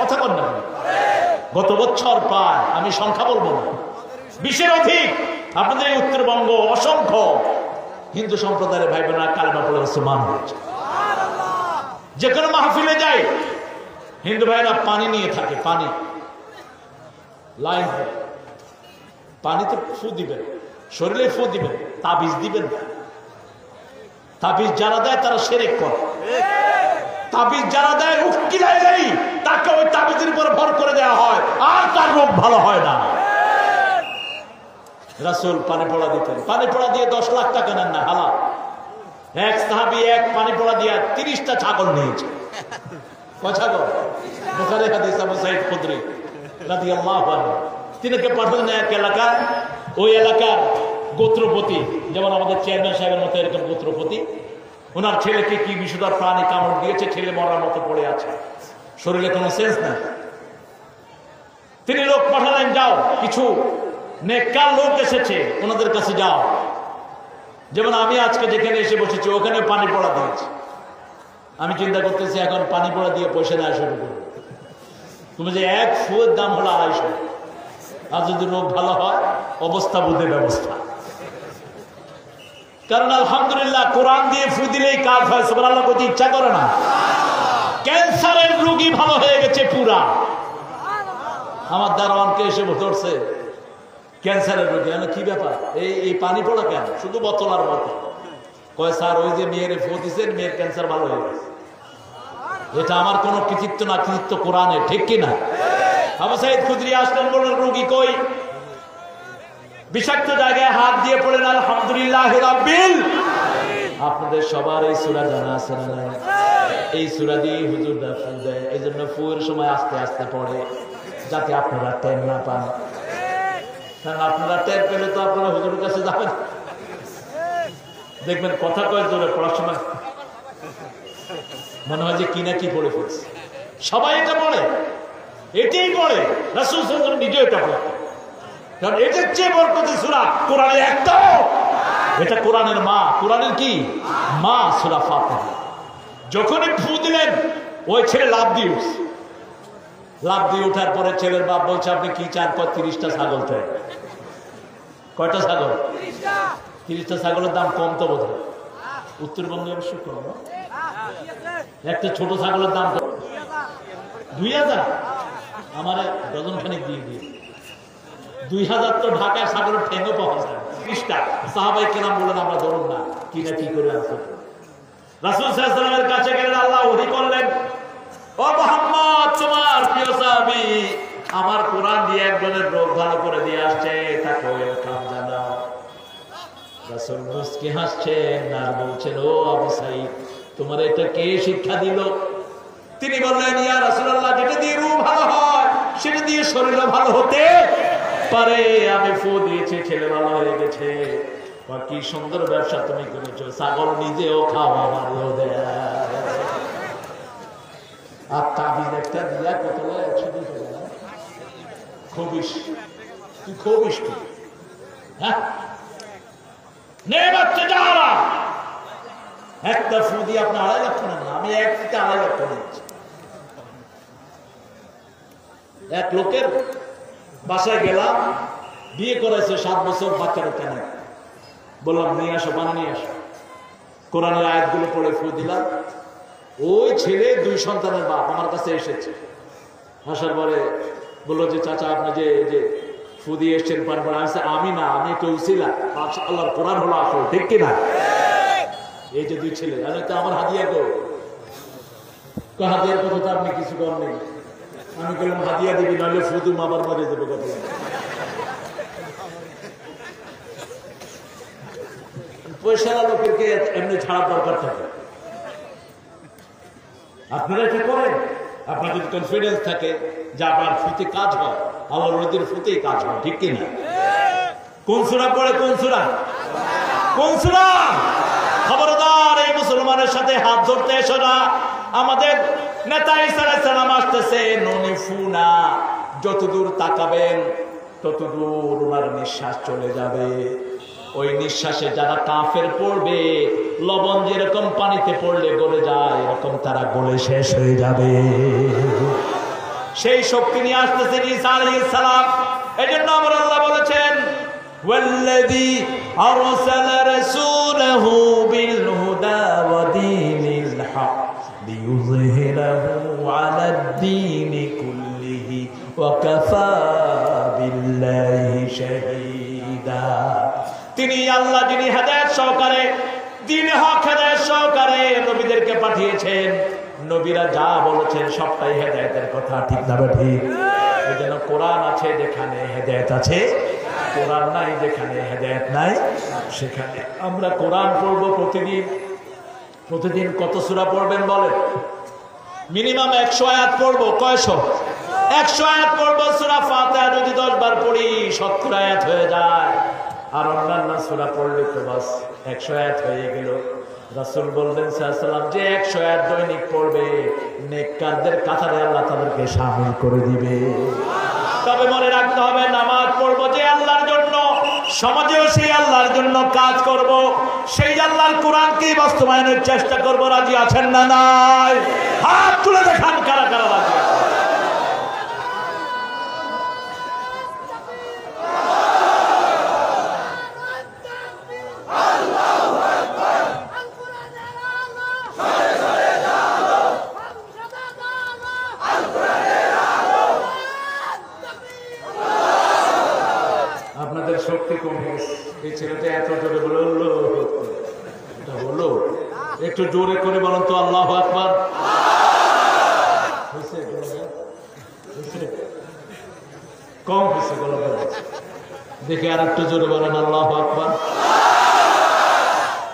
Speaker 1: কথা বল না। গত বছর প্রায়, আমি সংখ্যা বলবো না, 20-এর অধিক আপনাদের এই উত্তরবঙ্গ অসংখ্য হিন্দু সম্প্রদায়ের ভাই বোনেরা কালেমা পড়ে মুসলমান হয়েছে। যে কোনো মাহফিলে যাই, হিন্দু ভাইরা পানি নিয়ে থাকে, পানি লাইন, পানিতে ফু দিবেন, শরীরে ফু দিবেন, তাবিজ দিবেন। তাবিজ যারা দেয় তারা শিরক করে। তাবিজ যারা দেয় উকিলাই দেয়, তাকে ওই তাবিজের উপর ভর করে দেওয়া হয়, আর তার রোগ ভালো হয় না। রাসূল পানি পড়া দিতেন, পানি পড়া দিয়ে 10 লাখ টাকা নেন না, হালাল। এক সাহাবী এক পানি পড়া দিয়ে 30টা ছাগল নিয়েছে। কয় ছাগল? বুখারী হাদিস, আবু সাঈদ খুদরি রাদিয়াল্লাহু আনহু। তিনাকে পাঠালেন এক এলাকায়,
Speaker 2: ওই এলাকার গোত্রপতি, যেমন আমাদের চেয়ারম্যান সাহেবের মতো এরকম গোত্রপতি, ওনার ছেলেকে কি বিষধর প্রাণী কামড় দিয়েছে, ছেলে মরার মতো পড়ে আছে, শরীরে কোনো সেন্স নাই। তিনি লোক পাঠালেন, যাও কিছু নেককার লোক এসেছে, ওনাদের কাছে যাও। যেমন আমি আজকে যেখানে এসে বসেছি ওখানে পানি পড়া দিয়েছি। আমি চিন্তা করতেছি এখন পানি পড়া দিয়ে পয়সা নেওয়া শুরু করবো। তুমি যে এক ফুয়ের দাম হলো 250, আর যদি রোগ ভালো হয় অবস্থা বুঝে ব্যবস্থা। কারণ আলহামদুলিল্লাহ কোরআন দিয়ে ফু দিলেই কাজ হয়, সুবহানাল্লাহ করতে ইচ্ছা করে না। ক্যান্সারের রোগী ভালো হয়ে গেছে পুরা। আমার দারোয়ানকে এসে ধরছে ক্যান্সারের রোগী, কি ব্যাপার, এই পানি পড়া কেন, শুধু বোতল আর বোতল। কয় স্যার ওই যে মেয়ের ফু দিচ্ছেন, মেয়ের ক্যান্সার ভালো হয়ে গেছে। এটা আমার কোনো কৃতিত্ব না, কৃতিত্ব কোরআনের, ঠিক কিনা? আবু সাইদ খুদরি আসলেন, বললেন রোগী কই? বিষাক্ত জায়গায় হাত দিয়ে পড়লেন আলহামদুলিল্লাহ রাব্বিল। আপনাদের সবার এই সূরা জানা আছে না? এই সূরা দিয়ে হুজুররা ফু দেয়, এই জন্য ফুয়ের সময় আস্তে আস্তে পড়ে, যাতে আপনারা টের না পান। কারণ আপনারা টের পেলে তো আপনারা হুজুরের কাছে যাবেন, দেখবেন কথা কয় জোরে, পড়ার সময় মনে হয় যে কি না কি পড়ে ফেলছে। সবাই এটা পড়ে, এটাই পড়ে, রাসূল সাল্লাল্লাহু আলাইহি ওয়াসাল্লাম নিজে এটা পড়ে। কারণ এটার চেয়ে বরকতি সূরা কোরআনের একটাও। এটা কোরআনের মা, কোরআনের কি মা, সূরা ফাতিহা। যখনই ফু দিলেন ওই ছেলে লাফ দিয়ে উঠছে। লাফ দিয়ে ওঠার পরে ছেলের বাপ বলছে আপনি কি চান? 30টা ছাগল চাই। কয়টা ছাগল? 30টা ছাগলের দাম কম তো বোধ হয়, উত্তরবঙ্গে অবশ্য কম। একটা ছোট ছাগলের দাম 2000, আমার ডজন খানিক দিয়ে দিয়ে 2000 তো ঢাকায় ছাগলের ঠেঙ্গো পাওয়া যায়। 30টা সাহাবায়ে কেরাম বলেন আমরা ধরুন না, কি না কি করে আছে। রাসূল সাল্লাল্লাহু আলাইহি ওয়াসাল্লামের কাছে গেলেন, আল্লাহ ওহী করলেন, ও মুহাম্মদ তোমার প্রিয় সাহাবী আমার কোরআন দিয়ে একজনের রোগ ভালো করে দিয়ে আসছে, তাকে ওয়েলকাম জানাও। রাসূল মুস্কি হাসছেন আর বলছেন, ও আবু সাঈদ তোমার এটা কে শিক্ষা দিল? তিনি বললেন, ইয়া রাসূলুল্লাহ যেটা দিয়ে রূহ ভালো হয় সেটা দিয়ে শরীরও ভালো হতে পারে। আমি ফু দিয়েছি, ছেলে ভালো হয়ে গেছে। কি সুন্দর ব্যবসা তুমি করেছো, ছাগল নিজেও খাও আমারও দেয়। আর তাবিজ একটা দিয়া কত 120 টাকা খবিস, তুই খবিস কি? হ্যাঁ যারা একটা ফু দিয়ে আপনি 2.5 লক্ষ নেন না, আমি 1 থেকে 2.5 লক্ষ নিচ্ছি। এক লোকের বাসায় গেলাম, বিয়ে করেছে 7 বছর, বাচ্চারা কেন? বললাম নিয়ে আসো, বানিয়ে আসো। কোরআনের আয়াতগুলো পড়ে ফু দিলাম। ওই ছেলে 2 সন্তানের বাপ আমার কাছে এসেছে। আসার পরে বললো যে চাচা আপনি যে ফু দিয়ে এসছেন পান পড়া। আমি না, আমি একটু উসিলা, আল্লাহর কোরআন হলো আসল, ঠিক কিনা? এই যে 2 ছেলে, আমার হাদিয়া গো, হাদিয়ার কথা তো আপনি কিছু কম নেই। আমি বললাম হাদিয়া দিবি, নাহলে ফুদু আবার মারে দেবো কথা। পয়সার লোকেরকে এমনি ছাড়া দরকার থাকে। আপনারা এটা করেন, আপনার যদি কনফিডেন্স থাকে যে আপনার ফুতে কাজ হয়, আল্লাহর ওলিদের ফুতেই কাজ হয়, ঠিক কিনা? কোন সূরা পড়ে? কোন সূরা? কোন সূরা? খবরদার এই মুসলমানের সাথে হাত ধরতে এসো না। আমাদের নেতা ঈসা আলাইহিস সালাম আসতেছে, ননি ফুনা, যতদূর তাকাবেন ততদূর ওনার নিঃশ্বাস চলে যাবে। ওই নিঃশ্বাসে যারা কাফের পড়বে, লবণ যেরকম পানিতে পড়লে গলে যায়, এরকম তারা গলে শেষ হয়ে যাবে। সেই শক্তি নিয়ে আসতেছেন ঈসা আলাইহিস সালাম। এজন্য আমার আল্লাহ বলেছেন, ওয়াল্লাযী আরসালা রাসূলাহু বিল হুদা ওয়া দীনিল হক লিইয়ুযহিরাহু আলাদ দীনি কুল্লিহি ওয়া কাফা বিল্লাহি শাহীদা। তিনি আল্লাহ, যিনি হেদায়েত সহকারে, দ্বীন হক হেদায়েত সহকারে নবীদেরকে পাঠিয়েছেন। নবীরা যা বলেছেন সবটাই হেদায়েতের কথা, ঠিক না ঠিক? এই জন্য কোরআন আছে যেখানে হেদায়েত আছে, কোরআন নাই যেখানে হেদায়েত নাই সেখানে। আমরা কোরআন পড়বো প্রতিদিন। প্রতিদিন কত সূরা পড়বেন বলেন? মিনিমাম 100 আয়াত পড়বো। কয়শো? 100 আয়াত পড়বো সূরা ফাতিহা যদি 10 বার পড়ি 70 আয়াত হয়ে যায়। আর অন্যান্য সূরা পড়লে তো বাস 100 আয়াত হয়ে গেল। রাসূল বললেন সাল্লাল্লাহু আলাইহি ওয়াসাল্লাম যে 100 আয়াত দৈনিক পড়বে নেককারদের কাতারে আল্লাহ তাদেরকে শামিল করে দিবে। তবে মনে রাখতে হবে নামাজ পড়বো যে আল্লাহর জন্য, সমাজেও সেই আল্লাহর জন্য কাজ করব, সেই আল্লাহর কোরআনকে বাস্তবায়নের চেষ্টা করব। রাজি আছেন না নাই? হাত তুলে দেখান কারা কারা রাজি আছেন। আপনাদের শক্তি কমে গেছে। এই ছেলেটা এত জোরে বললো, বললো একটু জোরে করে বলেন তো আল্লাহু আকবার। কম হয়েছে গলা, দেখে আর একটু জোরে বলেন আল্লাহু আকবার।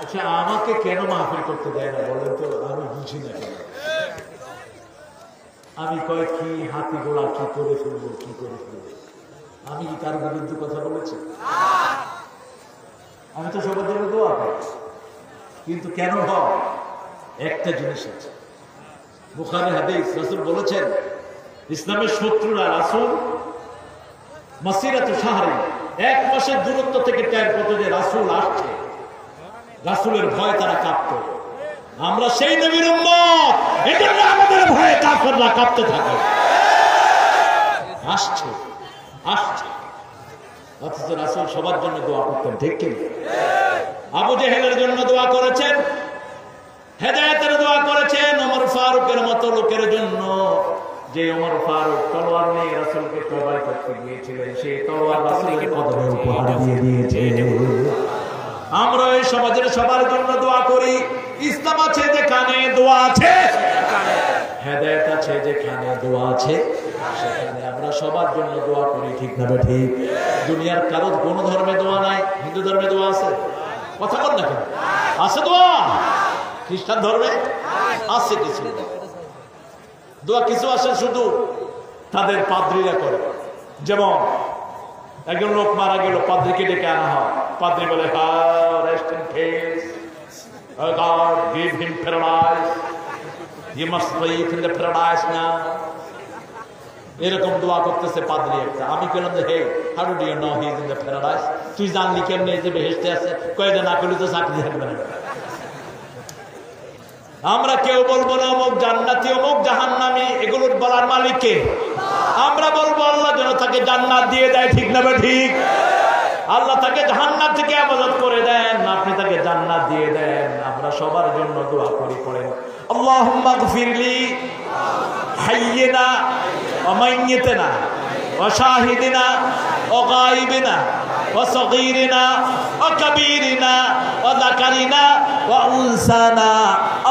Speaker 2: আচ্ছা, আমাকে কেন মাহফিল করতে দেয় না বলেন তো? আমি বুঝি না কেন। আমি কয় কি হাতি গোড়া কি করে ফেলবো, কি করে ফেলবো? আমি কি কারো বিরুদ্ধে কথা বলেছি? আমি তো সবার জন্য দোয়া করি, কিন্তু কেন হয়? একটা জিনিস আছে, বুখারী হাদিস, রাসূল বলেছেন ইসলামের শত্রুরা রাসূল মাসিরাতু শাহরি, 1 মাসের দূরত্ব থেকে টের পেত যে রাসূল আসছে, রাসূলের ভয় তারা কাঁপত। আমরা সেই নবীর উম্মত, এজন্য আমাদের ভয়ে কাফেররা কাঁপতে থাকে। আসছে আসছে, অথচ রাসূল সবার জন্য দোয়া করতেন, ঠিক কি? আবু জেহেলের জন্য দোয়া করেছেন, হেদায়েতের দোয়া করেছেন ওমর ফারুকের মতো লোকের জন্য, যে ওমর ফারুক তলোয়ার নিয়ে রাসূলকে জবাই করতে গিয়েছিলেন, সেই তলোয়ার রাসূলের কদমে উপহার দিয়ে দিয়েছে। আমরা এই সমাজের সবার জন্য দোয়া করি। ইসলাম আছে যেখানে দোয়া আছে, হেদায়েত আছে যেখানে দোয়া আছে, সেখানে আমরা সবার জন্য দোয়া করি, ঠিক না ঠিক? দুনিয়ার কারো কোন ধর্মে দোয়া নাই, হিন্দু ধর্মে দোয়া আছে? কথা বল না কেন? আছে দোয়া? খ্রিস্টান ধর্মে আছে কিছু দোয়া, কিছু আছে শুধু তাদের পাদ্রীরা করে। যেমন একজন লোক মারা গেল, পাদ্রীকে ডেকে আনা হয়, পাদ্রী বলে rest in peace, God give him paradise, you must sleep in the paradise now. এরকম দোয়া করতেছে পাদ্রী একটা। আমি বললাম যে হে, how do you know he is in the paradise? তুই জানলি কেমনে যে বেহেশতে আছে? কয়ে যে না করলে তো চাকরি থাকবে না। আমরা কেউ বলবো না অমুক জান্নাতি অমুক জাহান্নামী, এগুলোর বলার মালিক কে? আমরা বলবো আল্লাহ যেন তাকে জান্নাত দিয়ে দেয়, ঠিক না ঠিক? আল্লাহ তাকে জাহান্নাম থেকে হেফাজত করে দেন, আপনি তাকে জান্নাত দিয়ে দেন। আমরা সবার জন্য দোয়া করি, পড়েন আল্লাহুম্মা গফিরলি হাইয়িনা ওয়া মাইয়িতিনা ওয়া শাহিদিনা ওয়া গায়িবিনা ওয়া সগীরিনা ওয়া কাবীরিনা ওয়া যাকারিনা ওয়া উনসানা।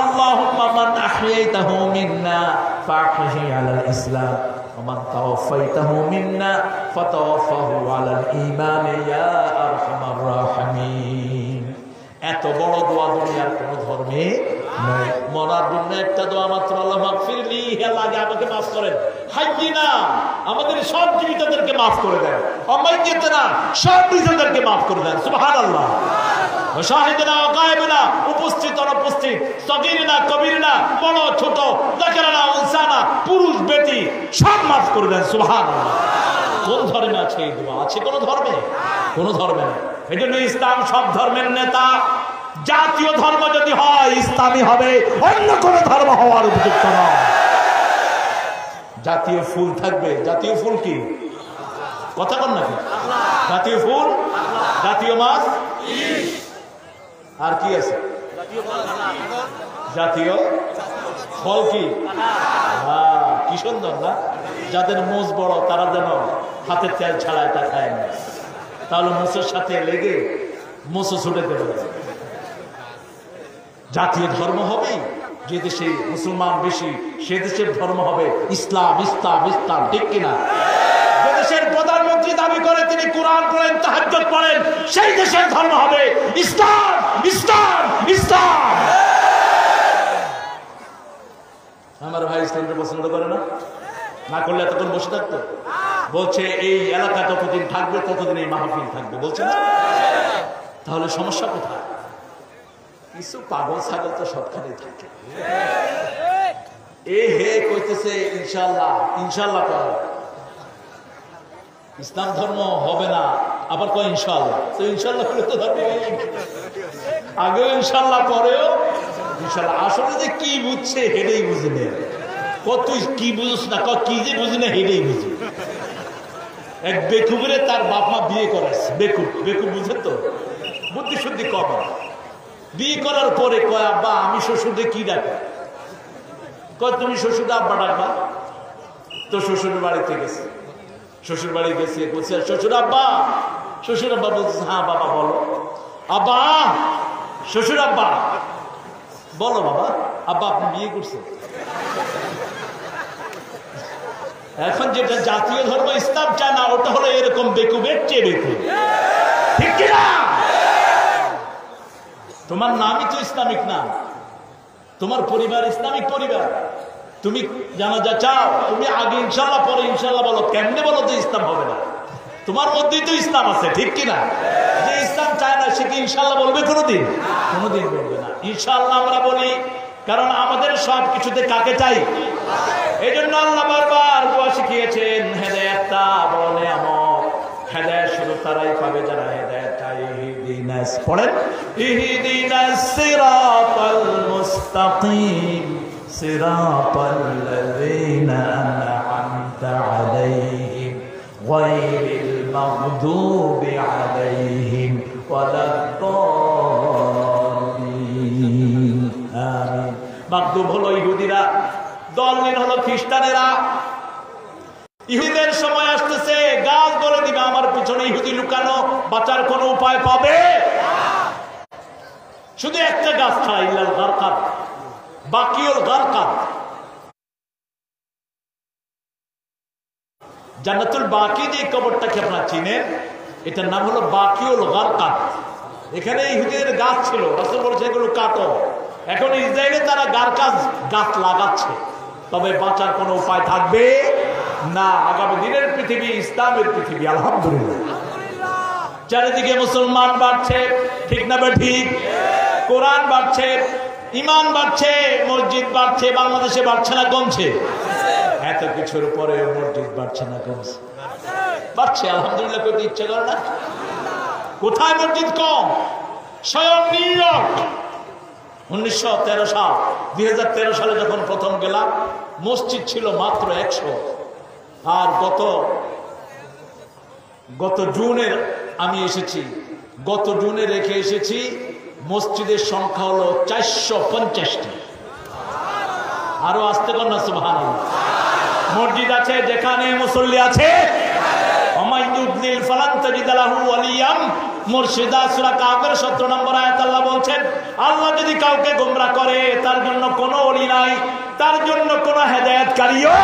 Speaker 2: আল্লাহুম্মা মান আহইয়াইতাহু মিন্না ফাহইহি আলাল ইসলাম ওয়া মান তাওয়াফাইতাহু মিন্না ফাতাওয়াফাহু আলাল ঈমান ইয়া আরহামার রাহিমিন। এত বড় দোয়া দুনিয়ার কোন ধর্মে নাই। মরার জন্য একটা দোয়া মাত্র, আল্লাহ মাগফিরলি, হে আল্লাহ আমাকে মাফ করেন, হাইয়িনা আমাদের সব জীবিতদেরকে মাফ করে দেন, অমাইয়িতিনা সব মৃতদেরকে মাফ করে দেন, সুবহানাল্লাহ। ওয়া শাহিদিনা ওয়া গায়িবিনা উপস্থিত অনুপস্থিত, সগীরিনা কবীরিনা বড় ছোট, যাকারানা উনসানা পুরুষ বেটি সব মাফ করে দেন, সুবহানাল্লাহ। কোন ধর্মে আছে এই দোয়া? আছে কোন ধর্মে? কোন ধর্মে না। এই জন্য ইসলাম সব ধর্মের নেতা। জাতীয় ধর্ম যদি হয় ইসলামী হবে, অন্য কোন ধর্ম হওয়ার উপযুক্ত নয়। জাতীয় ফুল থাকবে, জাতীয় ফুল কি? কথা বল নাকি? জাতীয় ফুল, জাতীয় মাছ, আর কি আছে? জাতীয় ফল কি? কি সুন্দর না? যাদের মোষ বড় তারা যেন হাতে তেল ছাড়া এটা খায় না, তাহলে মোষের সাথে লেগে মোষও ছুটে দেবে। জাতীয় ধর্ম হবে যে দেশে মুসলমান বেশি, সে দেশের ধর্ম হবে ইসলাম, ইসলাম, ইসলাম, ঠিক কিনা? যে দেশের প্রধানমন্ত্রী দাবি করে তিনি কোরআন পড়েন, তাহাজ্জুদ পড়েন, সেই দেশের ধর্ম হবে ইসলাম, ইসলাম, ইসলাম। আমার ভাই ইসলামকে পছন্দ করে না? না করলে এতক্ষণ বসে থাকতো? বলছে এই এলাকা যতদিন থাকবে ততদিন এই মাহফিল থাকবে, বলছে না? তাহলে সমস্যা কোথায়? কিছু পাগল ছাগল তো সবখানে থাকে। এ হে কইতেছে ইনশাআল্লাহ ইনশাআল্লাহ কর, ইসলাম ধর্ম হবে না, আবার কয় ইনশাআল্লাহ। তো ইনশাআল্লাহ করে তো ধর্ম আগেও ইনশাআল্লাহ পরেও ইনশাআল্লাহ। আসলে যে কি বুঝছে হেডেই বুঝে নেই। তুই কি বুঝিস না, কি যে বুঝি না হেডেই বুঝি। এক বেকুবের তার বাপ মা বিয়ে করাচ্ছে, বেকুব বুঝে তো, বুদ্ধি শুদ্ধি কম। বিয়ে করার পরে কয় আব্বা আমি শ্বশুরকে কি ডাকা? কয় তুমি শ্বশুর আব্বা ডাকবা। তো শ্বশুরের বাড়িতে গেছে, শ্বশুর বাড়ি গেছে, বলছে শ্বশুর আব্বা। শ্বশুর আব্বা বলছে হ্যাঁ বাবা বলো। আব্বা, শ্বশুর আব্বা বলো বাবা। আব্বা আপনি বিয়ে করছেন? এখন যেটা জাতীয় ধর্ম ইসলাম চায় না, ওটা হলো এরকম বেকুবের চেয়ে বেকুব, ঠিক কিনা? তোমার নামই তো ইসলামিক নাম, তোমার পরিবার ইসলামিক পরিবার। তুমি জানাজা চাও, তুমি আগে ইনশাল্লাহ পরে ইনশাল্লাহ বলো। কেমনে বলো যে ইসলাম হবে না? তোমার মধ্যেই তো ইসলাম আছে, ঠিক কিনা? যে ইসলাম চায় না সে কি ইনশাল্লাহ বলবে কোনোদিন? কোনোদিন বলবে না। ইনশাল্লাহ আমরা বলি, কারণ আমাদের সব কিছুতে কাকে চাই? এই জন্য আল্লাহ বারবার দোয়া শিখিয়েছেন, হেদায়েতটা বড় নিয়ামত। হেদায়েত শুধু তারাই পাবে যারা হেদায়েত চায়। ইহদিনাস, পড়েন, ইহদিনাস সিরাতাল মুস্তাকিম সিরাতাল্লাযীনা আন'আমতা আলাইহিম গায়রিল মাগদুবি আলাইহিম ওয়ালাদ-দাল্লিন। আমিন। মাগদুব হলো ইহুদিরা, দলিল হলো খ্রিস্টানেরা। ইহুদিদের সময় আসতেছে, গাছ বলে দিবে আমার পিছনে ইহুদি লুকানো, বাঁচার কোন উপায় পাবে? শুধু একটা গাছ ছাড়া, ইল্লাল গারকাদ, বাকিউল গারকাদ। জান্নাতুল বাকি যে কবরটাকে আপনারা চিনেন, এটার নাম হলো বাকিউল গারকাদ। এখানে ইহুদিদের গাছ ছিল, রাসূল বলেছে এগুলো কাটো। এখন ইসরায়েলে তারা গারকাদ গাছ লাগাচ্ছে, তবে বাঁচার কোনো উপায় থাকবে না। আগামী দিনের পৃথিবী ইসলামের পৃথিবী, আলহামদুলিল্লাহ। চারিদিকে মুসলমান বাড়ছে, ঠিক না ঠিক? কোরআন বাড়ছে, ইমান বাড়ছে, মসজিদ বাড়ছে। বাংলাদেশে বাড়ছে না কমছে? এত কিছুর পরে মসজিদ বাড়ছে না কমছে? বাড়ছে, আলহামদুলিল্লাহ। করতে ইচ্ছে করে না? কোথায় মসজিদ কম? স্বয়ং নিউ ইয়র্ক 1913 সাল, 2013 সালে যখন প্রথম গেলাম, মসজিদ ছিল মাত্র 100। আর গত জুনের আমি এসেছি, গত জুনে রেখে এসেছি, মসজিদের সংখ্যা হলো 450টি। আরো আসতে পার না? সুবহানাল্লাহ। মসজিদ আছে যেখানে মুসল্লি আছে। ওমাইয়ুদলিল ফালান তাজিদ লাহু ওয়ালিয়াম মুরশিদা, সূরা কাফের 17 নম্বর আয়াত আল্লাহ বলছেন, আল্লাহ যদি কাউকে গোমরাহ করে তার জন্য কোনো ওলি নাই, তার জন্য কোনো হেদায়েতকারীও।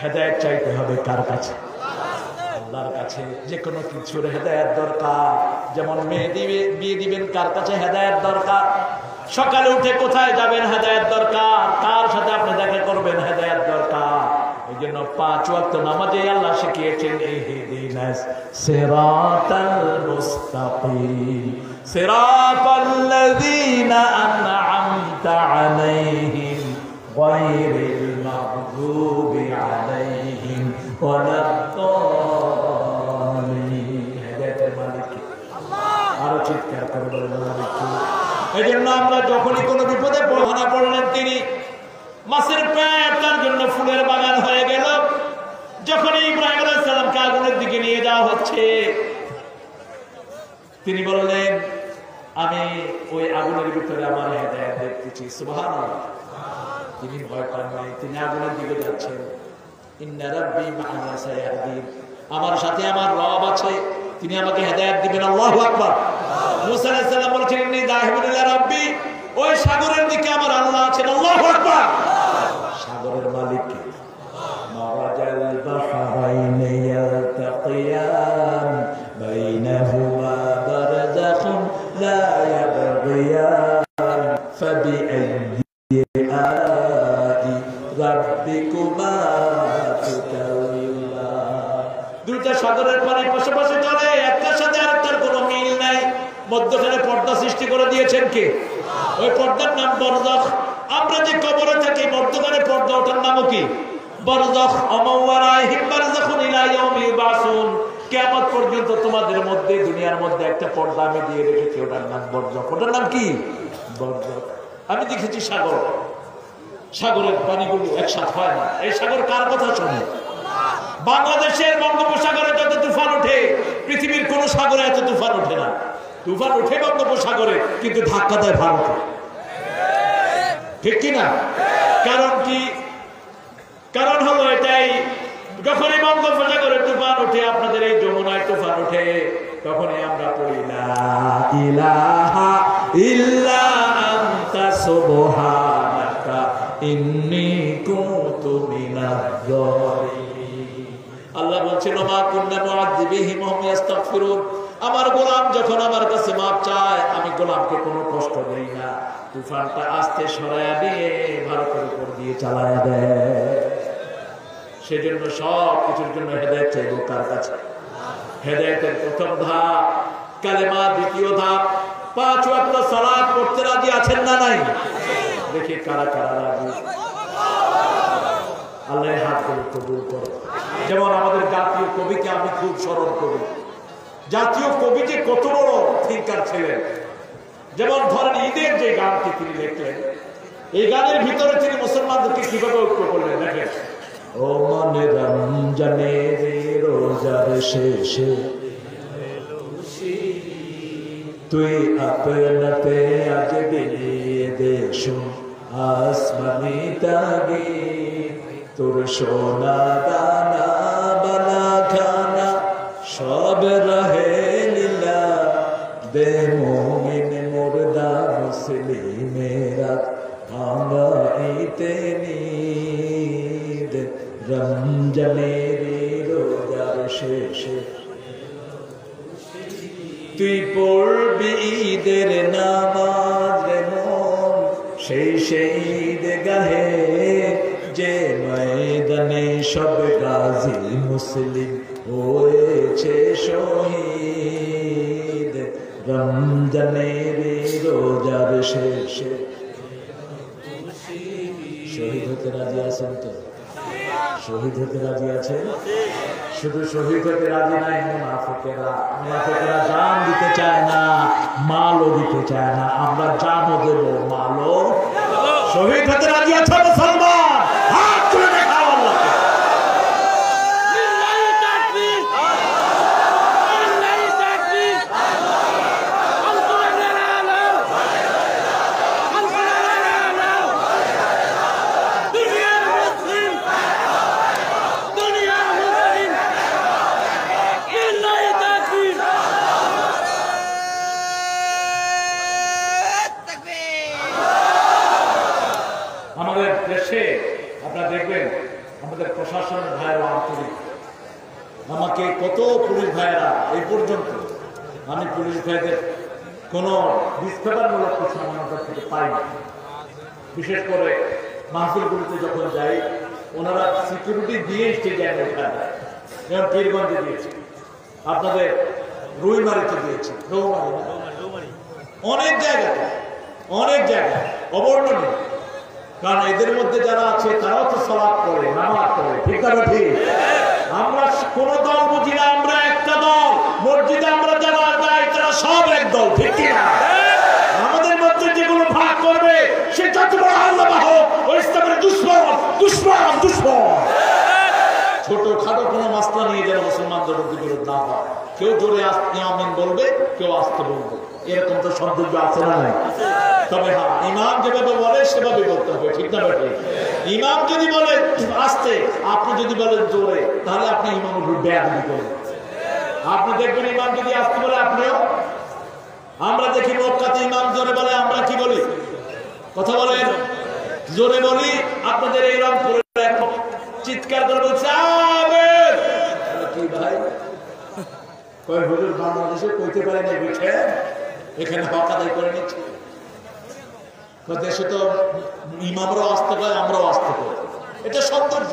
Speaker 2: হেদায়েত চাইতে হবে কার কাছে? আল্লাহর কাছে। যে কোনো কিছুর হেদায়েত দরকার। যেমন বিয়ে দিবেন, কার কাছে হেদায়েত দরকার? সকালে উঠে কোথায় যাবেন? হেদায়েত দরকার। কার সাথে আপনি দেখা করবেন? হেদায়েত দরকার। এই জন্য 5 ওয়াক্ত নামাজে আল্লাহ শিখিয়েছেন, ইহদিনাস সিরাতাল মুস্তাকিম সিরাতাল্লাযীনা আন'আমতা আলাইহিম গায়রিল মাগদুবি আলাইহিম ওয়ালাদ-দাল্লিন। হেদায়েতের মালিক আল্লাহ। আরো চিৎকার করে বলেন মালিক কে? এই জন্য আমরা যখনই কোনো বিপদে পড়াশোনা পড়লেন, তিনি মাছের পেট, তার জন্য ফুলের বাগান হয়ে গেল। যখন ইব্রাহিম আলাইহিস সালামকে আগুনের দিকে নিয়ে যাওয়া হচ্ছে, তিনি বললেন আমি ওই আগুনের ভিতরে আমার হেদায়েত দেখতেছি। সুবহানাল্লাহ। তিনি ভয় পান নাই, তিনি আগুনের দিকে যাচ্ছেন। ইন্না রাব্বি মা'আ সায়াহদিন, আমার সাথে আমার রব আছে, তিনি আমাকে হেদায়েত দিবেন। আল্লাহু আকবার। মুসা আলাইহিস সালাম বলেছেন ইন্নী যাহিবুন ইলা রাব্বি, ওই সাগরের দিকে আমার আল্লাহ আছেন। আল্লাহু আকবার। সাগরের মালিক কে? মারাজাল বাহরাইনি ইয়ালতাকিয়ান বাইনাহুমা বারযাখুন লা ইয়াবগিয়ান ফাবিআইয়ি আলা'i রাব্বিকুমা সাগরের পানি পাশাপাশি চলে, একটার সাথে আরেকটার কোনো মিল নাই, মধ্যখানে পর্দা সৃষ্টি করে দিয়েছেন কে? ওই পর্দার নাম বরজখ। আমরা যে কবরে থাকি মধ্যখানে পর্দা, ওটার নামও কি? বরজখ। অমাওয়ারাইহিম বারযাখুন ইলা ইয়াউমি ইউবাসুন। কিয়ামত পর্যন্ত তোমাদের মধ্যে, দুনিয়ার মধ্যে একটা পর্দা আমি দিয়ে রেখেছি, ওটার নাম বরজখ। ওটার নাম কি? বরজখ। আমি দেখেছি সাগর, সাগরের পানিগুলো একসাথে হয় না। এই সাগর কার কথা শোনে? বাংলাদেশের বঙ্গোপসাগরে যত তুফান ওঠে, পৃথিবীর কোন সাগরে এত তুফান ওঠে না। তুফান ওঠে বঙ্গোপসাগরে, কিন্তু ধাক্কা দেয় ভারতে, ঠিক কিনা? কারণ কি? কারণ হলো এটাই, যখনই বঙ্গোপসাগরে তুফান ওঠে, আপনাদের এই যমুনায় তুফান ওঠে, তখনই আমরা পড়ি লা ইলাহা ইল্লা আনতা সুবহানাকা ইন্নী কুনতু মিনাজ জালিমিন। আল্লাহ বলছেন মা কুননা মুআযযিবিহিম ওয়া হুম ইস্তাগফিরুন। আমার গোলাম যখন আমার কাছে মাপ চায়, আমি গোলামকে কোনো কষ্ট দেই না। তুফানটা আস্তে সরায়া দিয়ে ভারতের উপর দিয়ে চালায়া দেয়। সেজন্য সব কিছুর জন্য হেদায়েত চাইবো কার কাছে? হেদায়েতের প্রথম ধাপ কালেমা, দ্বিতীয় ধাপ 5 ওয়াক্ত সালাত পড়তে রাজি আছেন না নাই? দেখি কারা কারা রাজি। আল্লাহ হাতগুলো কবুল করে। যেমন আমাদের জাতীয় কবিকে আমি খুব স্মরণ করি। জাতীয় কবি যে কত বড় থিঙ্কার ছিলেন। যেমন ধরেন ঈদের যে গানটি তিনি লিখলেন, এই গানের ভিতরে তিনি মুসলমানদেরকে কিভাবে ঐক্য করলেন দেখেন। ও মনে রমজানে রোজার শেষে তুই আপনাতে আজ বিলিয়ে দেশ আসমানি তাগি, তোর সোনা দানা বানা খানা সব রহে লীলা, দে মুমিন মুর্দা মুসলিমেরা ভাঙাইতে নিদ, রমজানের রোজার শেষে তুই পড়বি ঈদের নামাজ মন, সেই ঈদ গাহে যে ময়দানে সব গাজী মুসলিম হয়েছে শহীদ, রমজানের রোজার শেষে শহীদ হতে রাজি আছেন তো? শহীদ হতে রাজি আছে? শুধু শহীদ হতে রাজি নাই মুনাফিকেরা। মুনাফিকেরা জান দিতে চায় না, মালও দিতে চায় না। আমরা জানও দেব, মালও। শহীদ হতে রাজি আছে মুসলমান? হাত তুলে দেখাও আল্লাহকে। আমাদের দেশে আপনারা দেখবেন আমাদের প্রশাসনের ভাইয়েরা আন্তরিক। আমাকে কত পুলিশ ভাইয়েরা, এই পর্যন্ত আমি পুলিশ ভাইদের কোনো বিস্ফোরণমূলক কিছু আমার কাছ থেকে পাই না। বিশেষ করে মাহফিলগুলিতে যখন যাই, ওনারা সিকিউরিটি দিয়ে স্টেজে ওঠা যায়। যেমন পীরগঞ্জে দিয়েছে, আপনাদের রুইমারিতে দিয়েছে, অনেক জায়গায়, অনেক জায়গায় অবর্ণনীয়। কারণ এদের মধ্যে যারা আছে তারাও তো সালাত পড়ে, নামাজ পড়ে, ঠিক না ঠিক? আমরা কোন দল বুঝি না, আমরা একটা দল। মসজিদে আমরা যারা যাই তারা সব এক দল, ঠিক কিনা? আমাদের মধ্যে যেগুলো ভাগ করবে সে যত বড় আল্লাহ হোক, ওই ইসলামের দুশমন, দুশমন, দুশমন। ছোট খাটো কোনো মাসলা নিয়ে যেন মুসলমানদের মধ্যে বিরোধ না হয়। কেউ জোরে আমিন বলবে, কেউ আস্তে বলবে, এরকম তো সৌন্দর্য আছে না নাই? তবে হ্যাঁ, ইমাম যেভাবে বলে সেভাবে বলতে হবে, ঠিক না বেটে? ইমাম যদি বলে আস্তে, আপনি যদি বলেন জোরে, তাহলে আপনি ইমাম বেয়াদবি করেন। আপনি দেখবেন ইমাম যদি আস্তে বলে, আপনিও। আমরা দেখি মক্কাতে ইমাম জোরে বলে, আমরা কি বলি? কথা বলেন, জোরে বলি। আপনাদের এই রংপুরে চিৎকার করে বলছে আমেন। কি ভাই কয় হুজুর বাংলাদেশে কইতে পারে না, বুঝে এখানে হক আদায় করে নিচ্ছে। দেশে তো ইমামরাও আসতে পারে, আমরাও আসতে পারি। এটা সৌন্দর্য।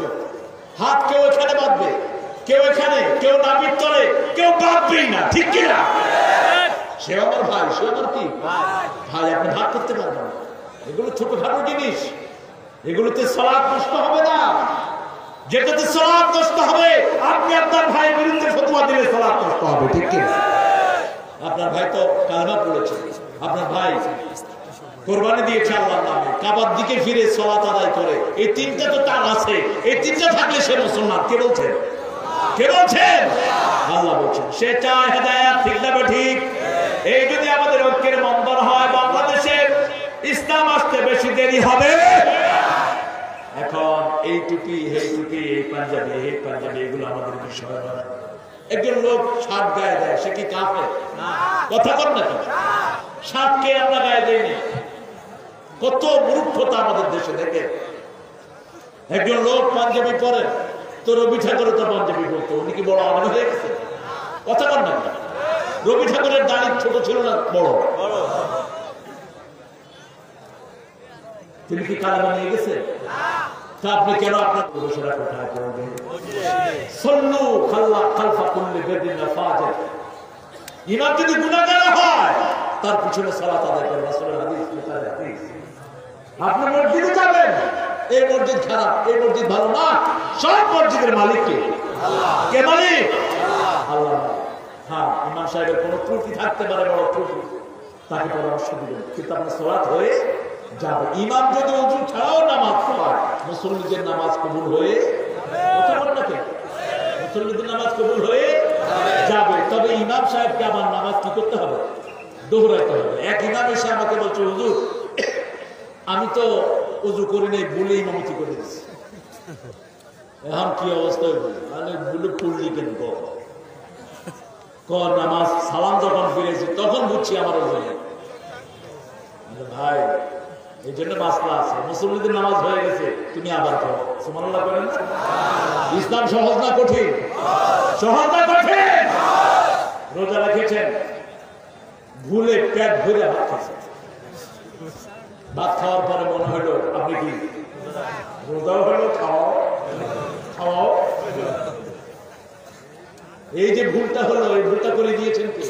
Speaker 2: হাত কেউ এখানে বাঁধবে, কেউ এখানে, কেউ নাবির তলে, কেউ ভাববেই না, ঠিক কিনা? সে আমার ভাই, সে আমার কি ভাই, আপনি ভাগ করতে পারবেন না। এগুলো ছোটখাটো জিনিস, এগুলোতে সালাত নষ্ট হবে না। যেটাতে সালাত নষ্ট হবে, আপনি আপনার ভাইয়ের বিরুদ্ধে ফতোয়া দিলে সালাত নষ্ট হবে, ঠিক কি? আপনার ভাই তো কালেমা পড়েছে, আপনার ভাই কোরবানি দিয়েছে আল্লাহর নামে, কাবার দিকে ফিরে সালাত আদায় করে, এই তিনটা তো তার আছে। এই তিনটা থাকলে সে মুসলমান। কে বলছেন? কে বলছেন? আল্লাহ বলছেন। সে চায় হেদায়েত, ঠিক না ঠিক? এই যদি আমাদের ঐক্যের বন্ধন হয়, বাংলাদেশে ইসলাম আসতে বেশি দেরি হবে। এখন এই টুপি, এই টুপি, এই পাঞ্জাবি, এই পাঞ্জাবি, এগুলো আমাদের বিষয় নয়। একজন লোক শার্ট গায়ে দেয়, সে কি কাফের? কথা বল নাকি? শার্ট কে আমরা গায়ে দেয়নি? কত মূর্খতা আমাদের দেশে। দেখে একজন লোক পাঞ্জাবি পরে, তো রবি ঠাকুরও তো পাঞ্জাবি পরতো, উনি কি বড় আলাদা হয়ে গেছে? কথা বল নাকি? রবি ঠাকুরের দাড়ি ছোট ছিল না বড়? তিনি কি কালেমা নিয়ে গেছে? তা আপনি কেন আপনার পুরুষেরা কোথায় পড়বেন? সল্লু খালফা কুল্লি বেদিন ফাজির। ইমাম যদি গুনাহগার হয়, তার পিছনে সালাত আদায় করেন। রাসূলের হাদিস, বুখারীর হাদিস। আপনি মসজিদে যাবেন, এই মসজিদ খারাপ, এই মসজিদ ভালো না, সব মসজিদের মালিক কে? আল্লাহ। কে মালিক? আল্লাহ। হ্যাঁ, ইমাম সাহেবের কোনো ত্রুটি থাকতে পারে, বড় ত্রুটি, তাকে পরামর্শ দিবেন, কিন্তু আপনার সালাত হয়ে যাবে। ইমাম যদি ওযু ছাড়াও নামাজ পড়ায়, মুসল্লিদের নামাজ কবুল হয়ে মুসল্লিদের নামাজ কবুল হয়ে যাবে। তবে ইমাম সাহেবকে আমার নামাজ কি করতে হবে? দোহরাইতে হবে। এক ইমাম এসে আমাকে বলছে, হুজুর আমি তো ওযু করি নাই, ভুলে ইমামতি করে দিচ্ছি। এখন কি অবস্থা হইব? মানে ভুলে পড়লি কেন? নামাজ সালাম যখন ফিরেছি তখন বুঝছি আমার ওযু নেই। ভাই, এই জন্য মাসলা আছে। মুসল্লিদের নামাজ হয়ে গেছে, তুমি আবার করো। সুবহানাল্লাহ করেন। ইসলাম সহজ না কঠিন? সহজ না কঠিন? রোজা রেখেছেন, ভুলে পেট ভরে ভাত খাচ্ছেন। ভাত খাওয়ার পরে মনে হলো আপনি কি রোজাও হলো, খাওয়াও খাওয়াও। এই যে ভুলটা হলো, এই ভুলটা করে দিয়েছেন কে?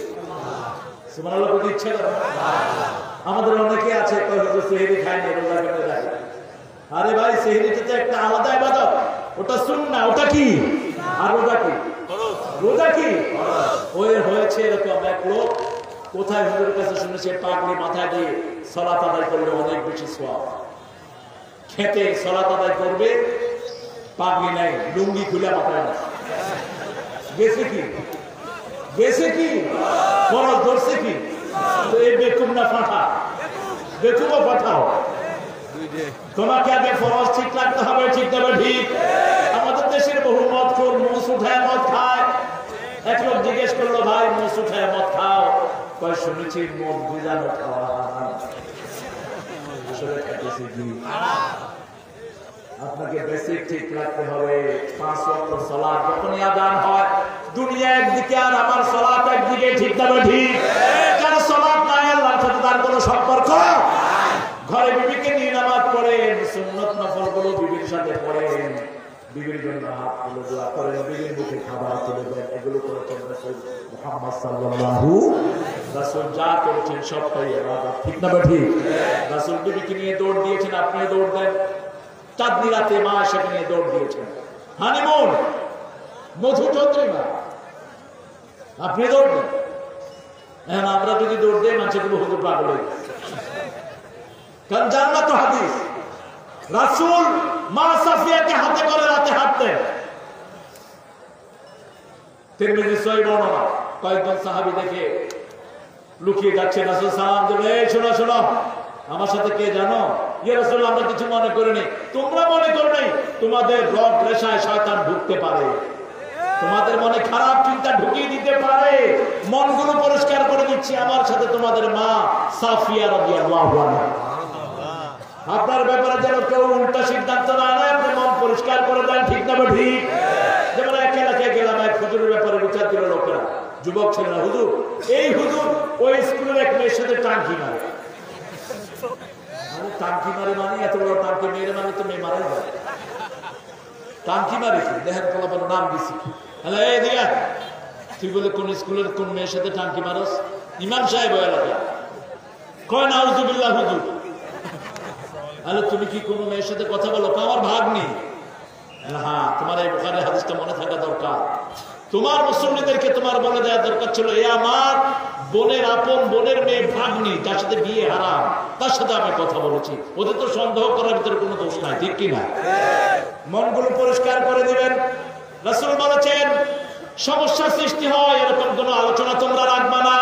Speaker 2: সুবহানাল্লাহ বলতে ইচ্ছা করে। আমাদের অনেকে আছে সেহরি খায় না, রোজা করে দেয়। আরে ভাই, সেহরিটা তো একটা আলাদা ইবাদত, ওটা সুন্নাহ। ওটা কি? আর রোজা কি? রোজা কি? ওই হয়েছে এরকম এক লোক, কোথায় হুজুরের কাছে শুনেছে, পাগড়ি মাথায় দিয়ে সালাত আদায় করলে অনেক বেশি সওয়াব। খেতে সালাত আদায় করবে, পাগড়ি নাই, লুঙ্গি খুলে মাথায় আসে। গেছে কি? গেছে কি? ফরজ ধরছে কি? তো এই বেকুম না ফাঁটা? বেকুমও ফাটাও। তোমাকে আগে ফরজ ঠিক রাখতে হবে, ঠিক তবে ঠিক। আমাদের দেশের বহু মদ খোর, মুস উঠায় মদ খায়। এক লোক জিজ্ঞেস করলো, ভাই মুস উঠায় মদ খাও? কয় শুনেছি মদ ভিজানো খাওয়া। আসলে খাইতেছি কি? আপনাকে বেসিক ঠিক রাখতে হবে। 5 ওয়াক্ত সালাত যখনই আযান হয়, দুনিয়া একদিকে আর আমার সালাত একদিকে, ঠিক তবে ঠিক। যার সালাত নাই, আল্লাহর সাথে তার কোনো সম্পর্ক নাই। ঘরে বিবিকে নিয়ে নামাজ পড়েন, সুন্নত নফলগুলো বিবির সাথে পড়েন, বিবির জন্য হাত তুলে দোয়া করেন, বিবির মুখে খাবার তুলে দেন। এগুলো করেছেন রাসূল মুহাম্মদ সাল্লাল্লাহু রাসূল যা করেছেন সবটাই ইবাদত, ঠিক না ঠিক? রাসূল বিবিকে নিয়ে দৌড় দিয়েছেন, আপনি দৌড় দেন। চাঁদনি রাতে মা সেটা নিয়ে দৌড় দিয়েছেন। হানিমুন, মধু চন্দ্রিমা, আপনি দৌড় দেন। এখন আমরা যদি দৌড় দেই, মানুষগুলো হুজুর পাগল হয়ে গেছে। কারণ জান্নাত তো হাদিস, রাসূল মা সাফিয়াকে হাতে করে রাতে হাঁটতেন। তিরমিজি সহিহ বর্ণনা, কয়েকজন সাহাবী দেখে লুকিয়ে যাচ্ছে, রাসূল সালাম দিলেন, এই শোনো শোনো, আমার সাথে কে জানো? ইয়া রাসূল, আমরা কিছু মনে করিনি। তোমরা মনে করো নাই, তোমাদের রব রেশায় শয়তান ঢুকতে পারে, তোমাদের মনে খারাপ চিন্তা ঢুকিয়ে দিতে পারে। মনগুলো পরিষ্কার করে দিচ্ছি, আমার সাথে তোমাদের মা সাফিয়া রাদিয়াল্লাহু আনহা। আপনার ব্যাপারে যেন কেউ উল্টা সিদ্ধান্ত না নেয়, আপনি মন পরিষ্কার করে দেন, ঠিক না ঠিক? যেমন এক এলাকায় গেলাম, এক হুজুরের ব্যাপারে বিচার দিল লোকেরা, যুবক ছেলেরা, হুজুর এই হুজুর ওই স্কুলের এক মেয়ের সাথে টাঙ্কি মারে। টাঙ্কি মারে মানে এত বড় টাঙ্কি, মেয়ের মানে তো মেয়ে মারাই যায়। টাঙ্কি মারে কি দেখেন, নাম দিছি এই দিকে তুই বলে কোন স্কুলের কোন মেয়ের সাথে টাঙ্কি মারস? ইমাম সাহেব এলাকা কয় নাউজুবিল্লাহ হুজুর। আরে তুমি কি কোনো মেয়ের সাথে কথা বলো? আমার ভাগ নেই। হ্যাঁ, তোমার এই বুখারীর হাদিসটা মনে থাকা দরকার। তোমার মুসল্লিদেরকে তোমার বলে দেওয়া দরকার ছিল, এ আমার বোনের আপন বোনের মেয়ে ভাগ্নি, যার সাথে বিয়ে হারাম, তার সাথে আমি কথা বলেছি। ওদের তো সন্দেহ করার ভিতরে কোনো দোষ নাই, ঠিক কিনা? মনগুলো পরিষ্কার করে দিবেন। রাসূল বলেছেন, সমস্যা সৃষ্টি হয় এরকম কোনো আলোচনা তোমরা রাখবা না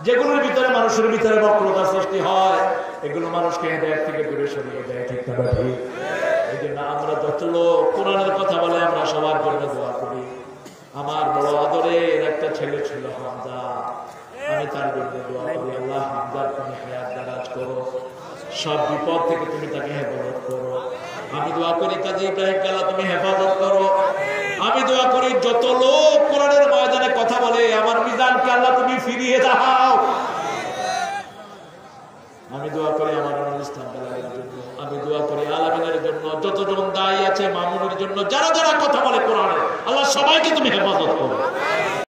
Speaker 2: যেগুলোর ভিতরে মানুষের ভিতরে বক্রতা সৃষ্টি হয়। এগুলো মানুষকে হেদায়েত থেকে দূরে সরিয়ে দেয়, ঠিক না ঠিক? এই জন্য আমরা যত লোক কোরআনের কথা বলে আমরা সবার জন্য দোয়া করি। আমার বড় আদরের একটা ছেলে ছিল হামজা, আমি তার জন্য দোয়া করি, আল্লাহ হামজার তুমি হায়াত দারাজ করো, সব বিপদ থেকে তুমি তাকে হেফাজত করো। আমি দোয়া করি কাজী ইব্রাহিম কালা তুমি হেফাজত করো। আমি দোয়া করি যত লোক কোরআনের ময়দানে কথা বলে আমার মিজানকে আল্লাহ তুমি ফিরিয়ে দাও। আমি দোয়া করি আমার অনুষ্ঠান জন্য, আমি দোয়া করি আলামিনের জন্য, যতজন দায়ী আছে মামুনের জন্য, যারা যারা কথা বলে কোরআনে, আল্লাহ সবাইকে তুমি হেফাজত করো।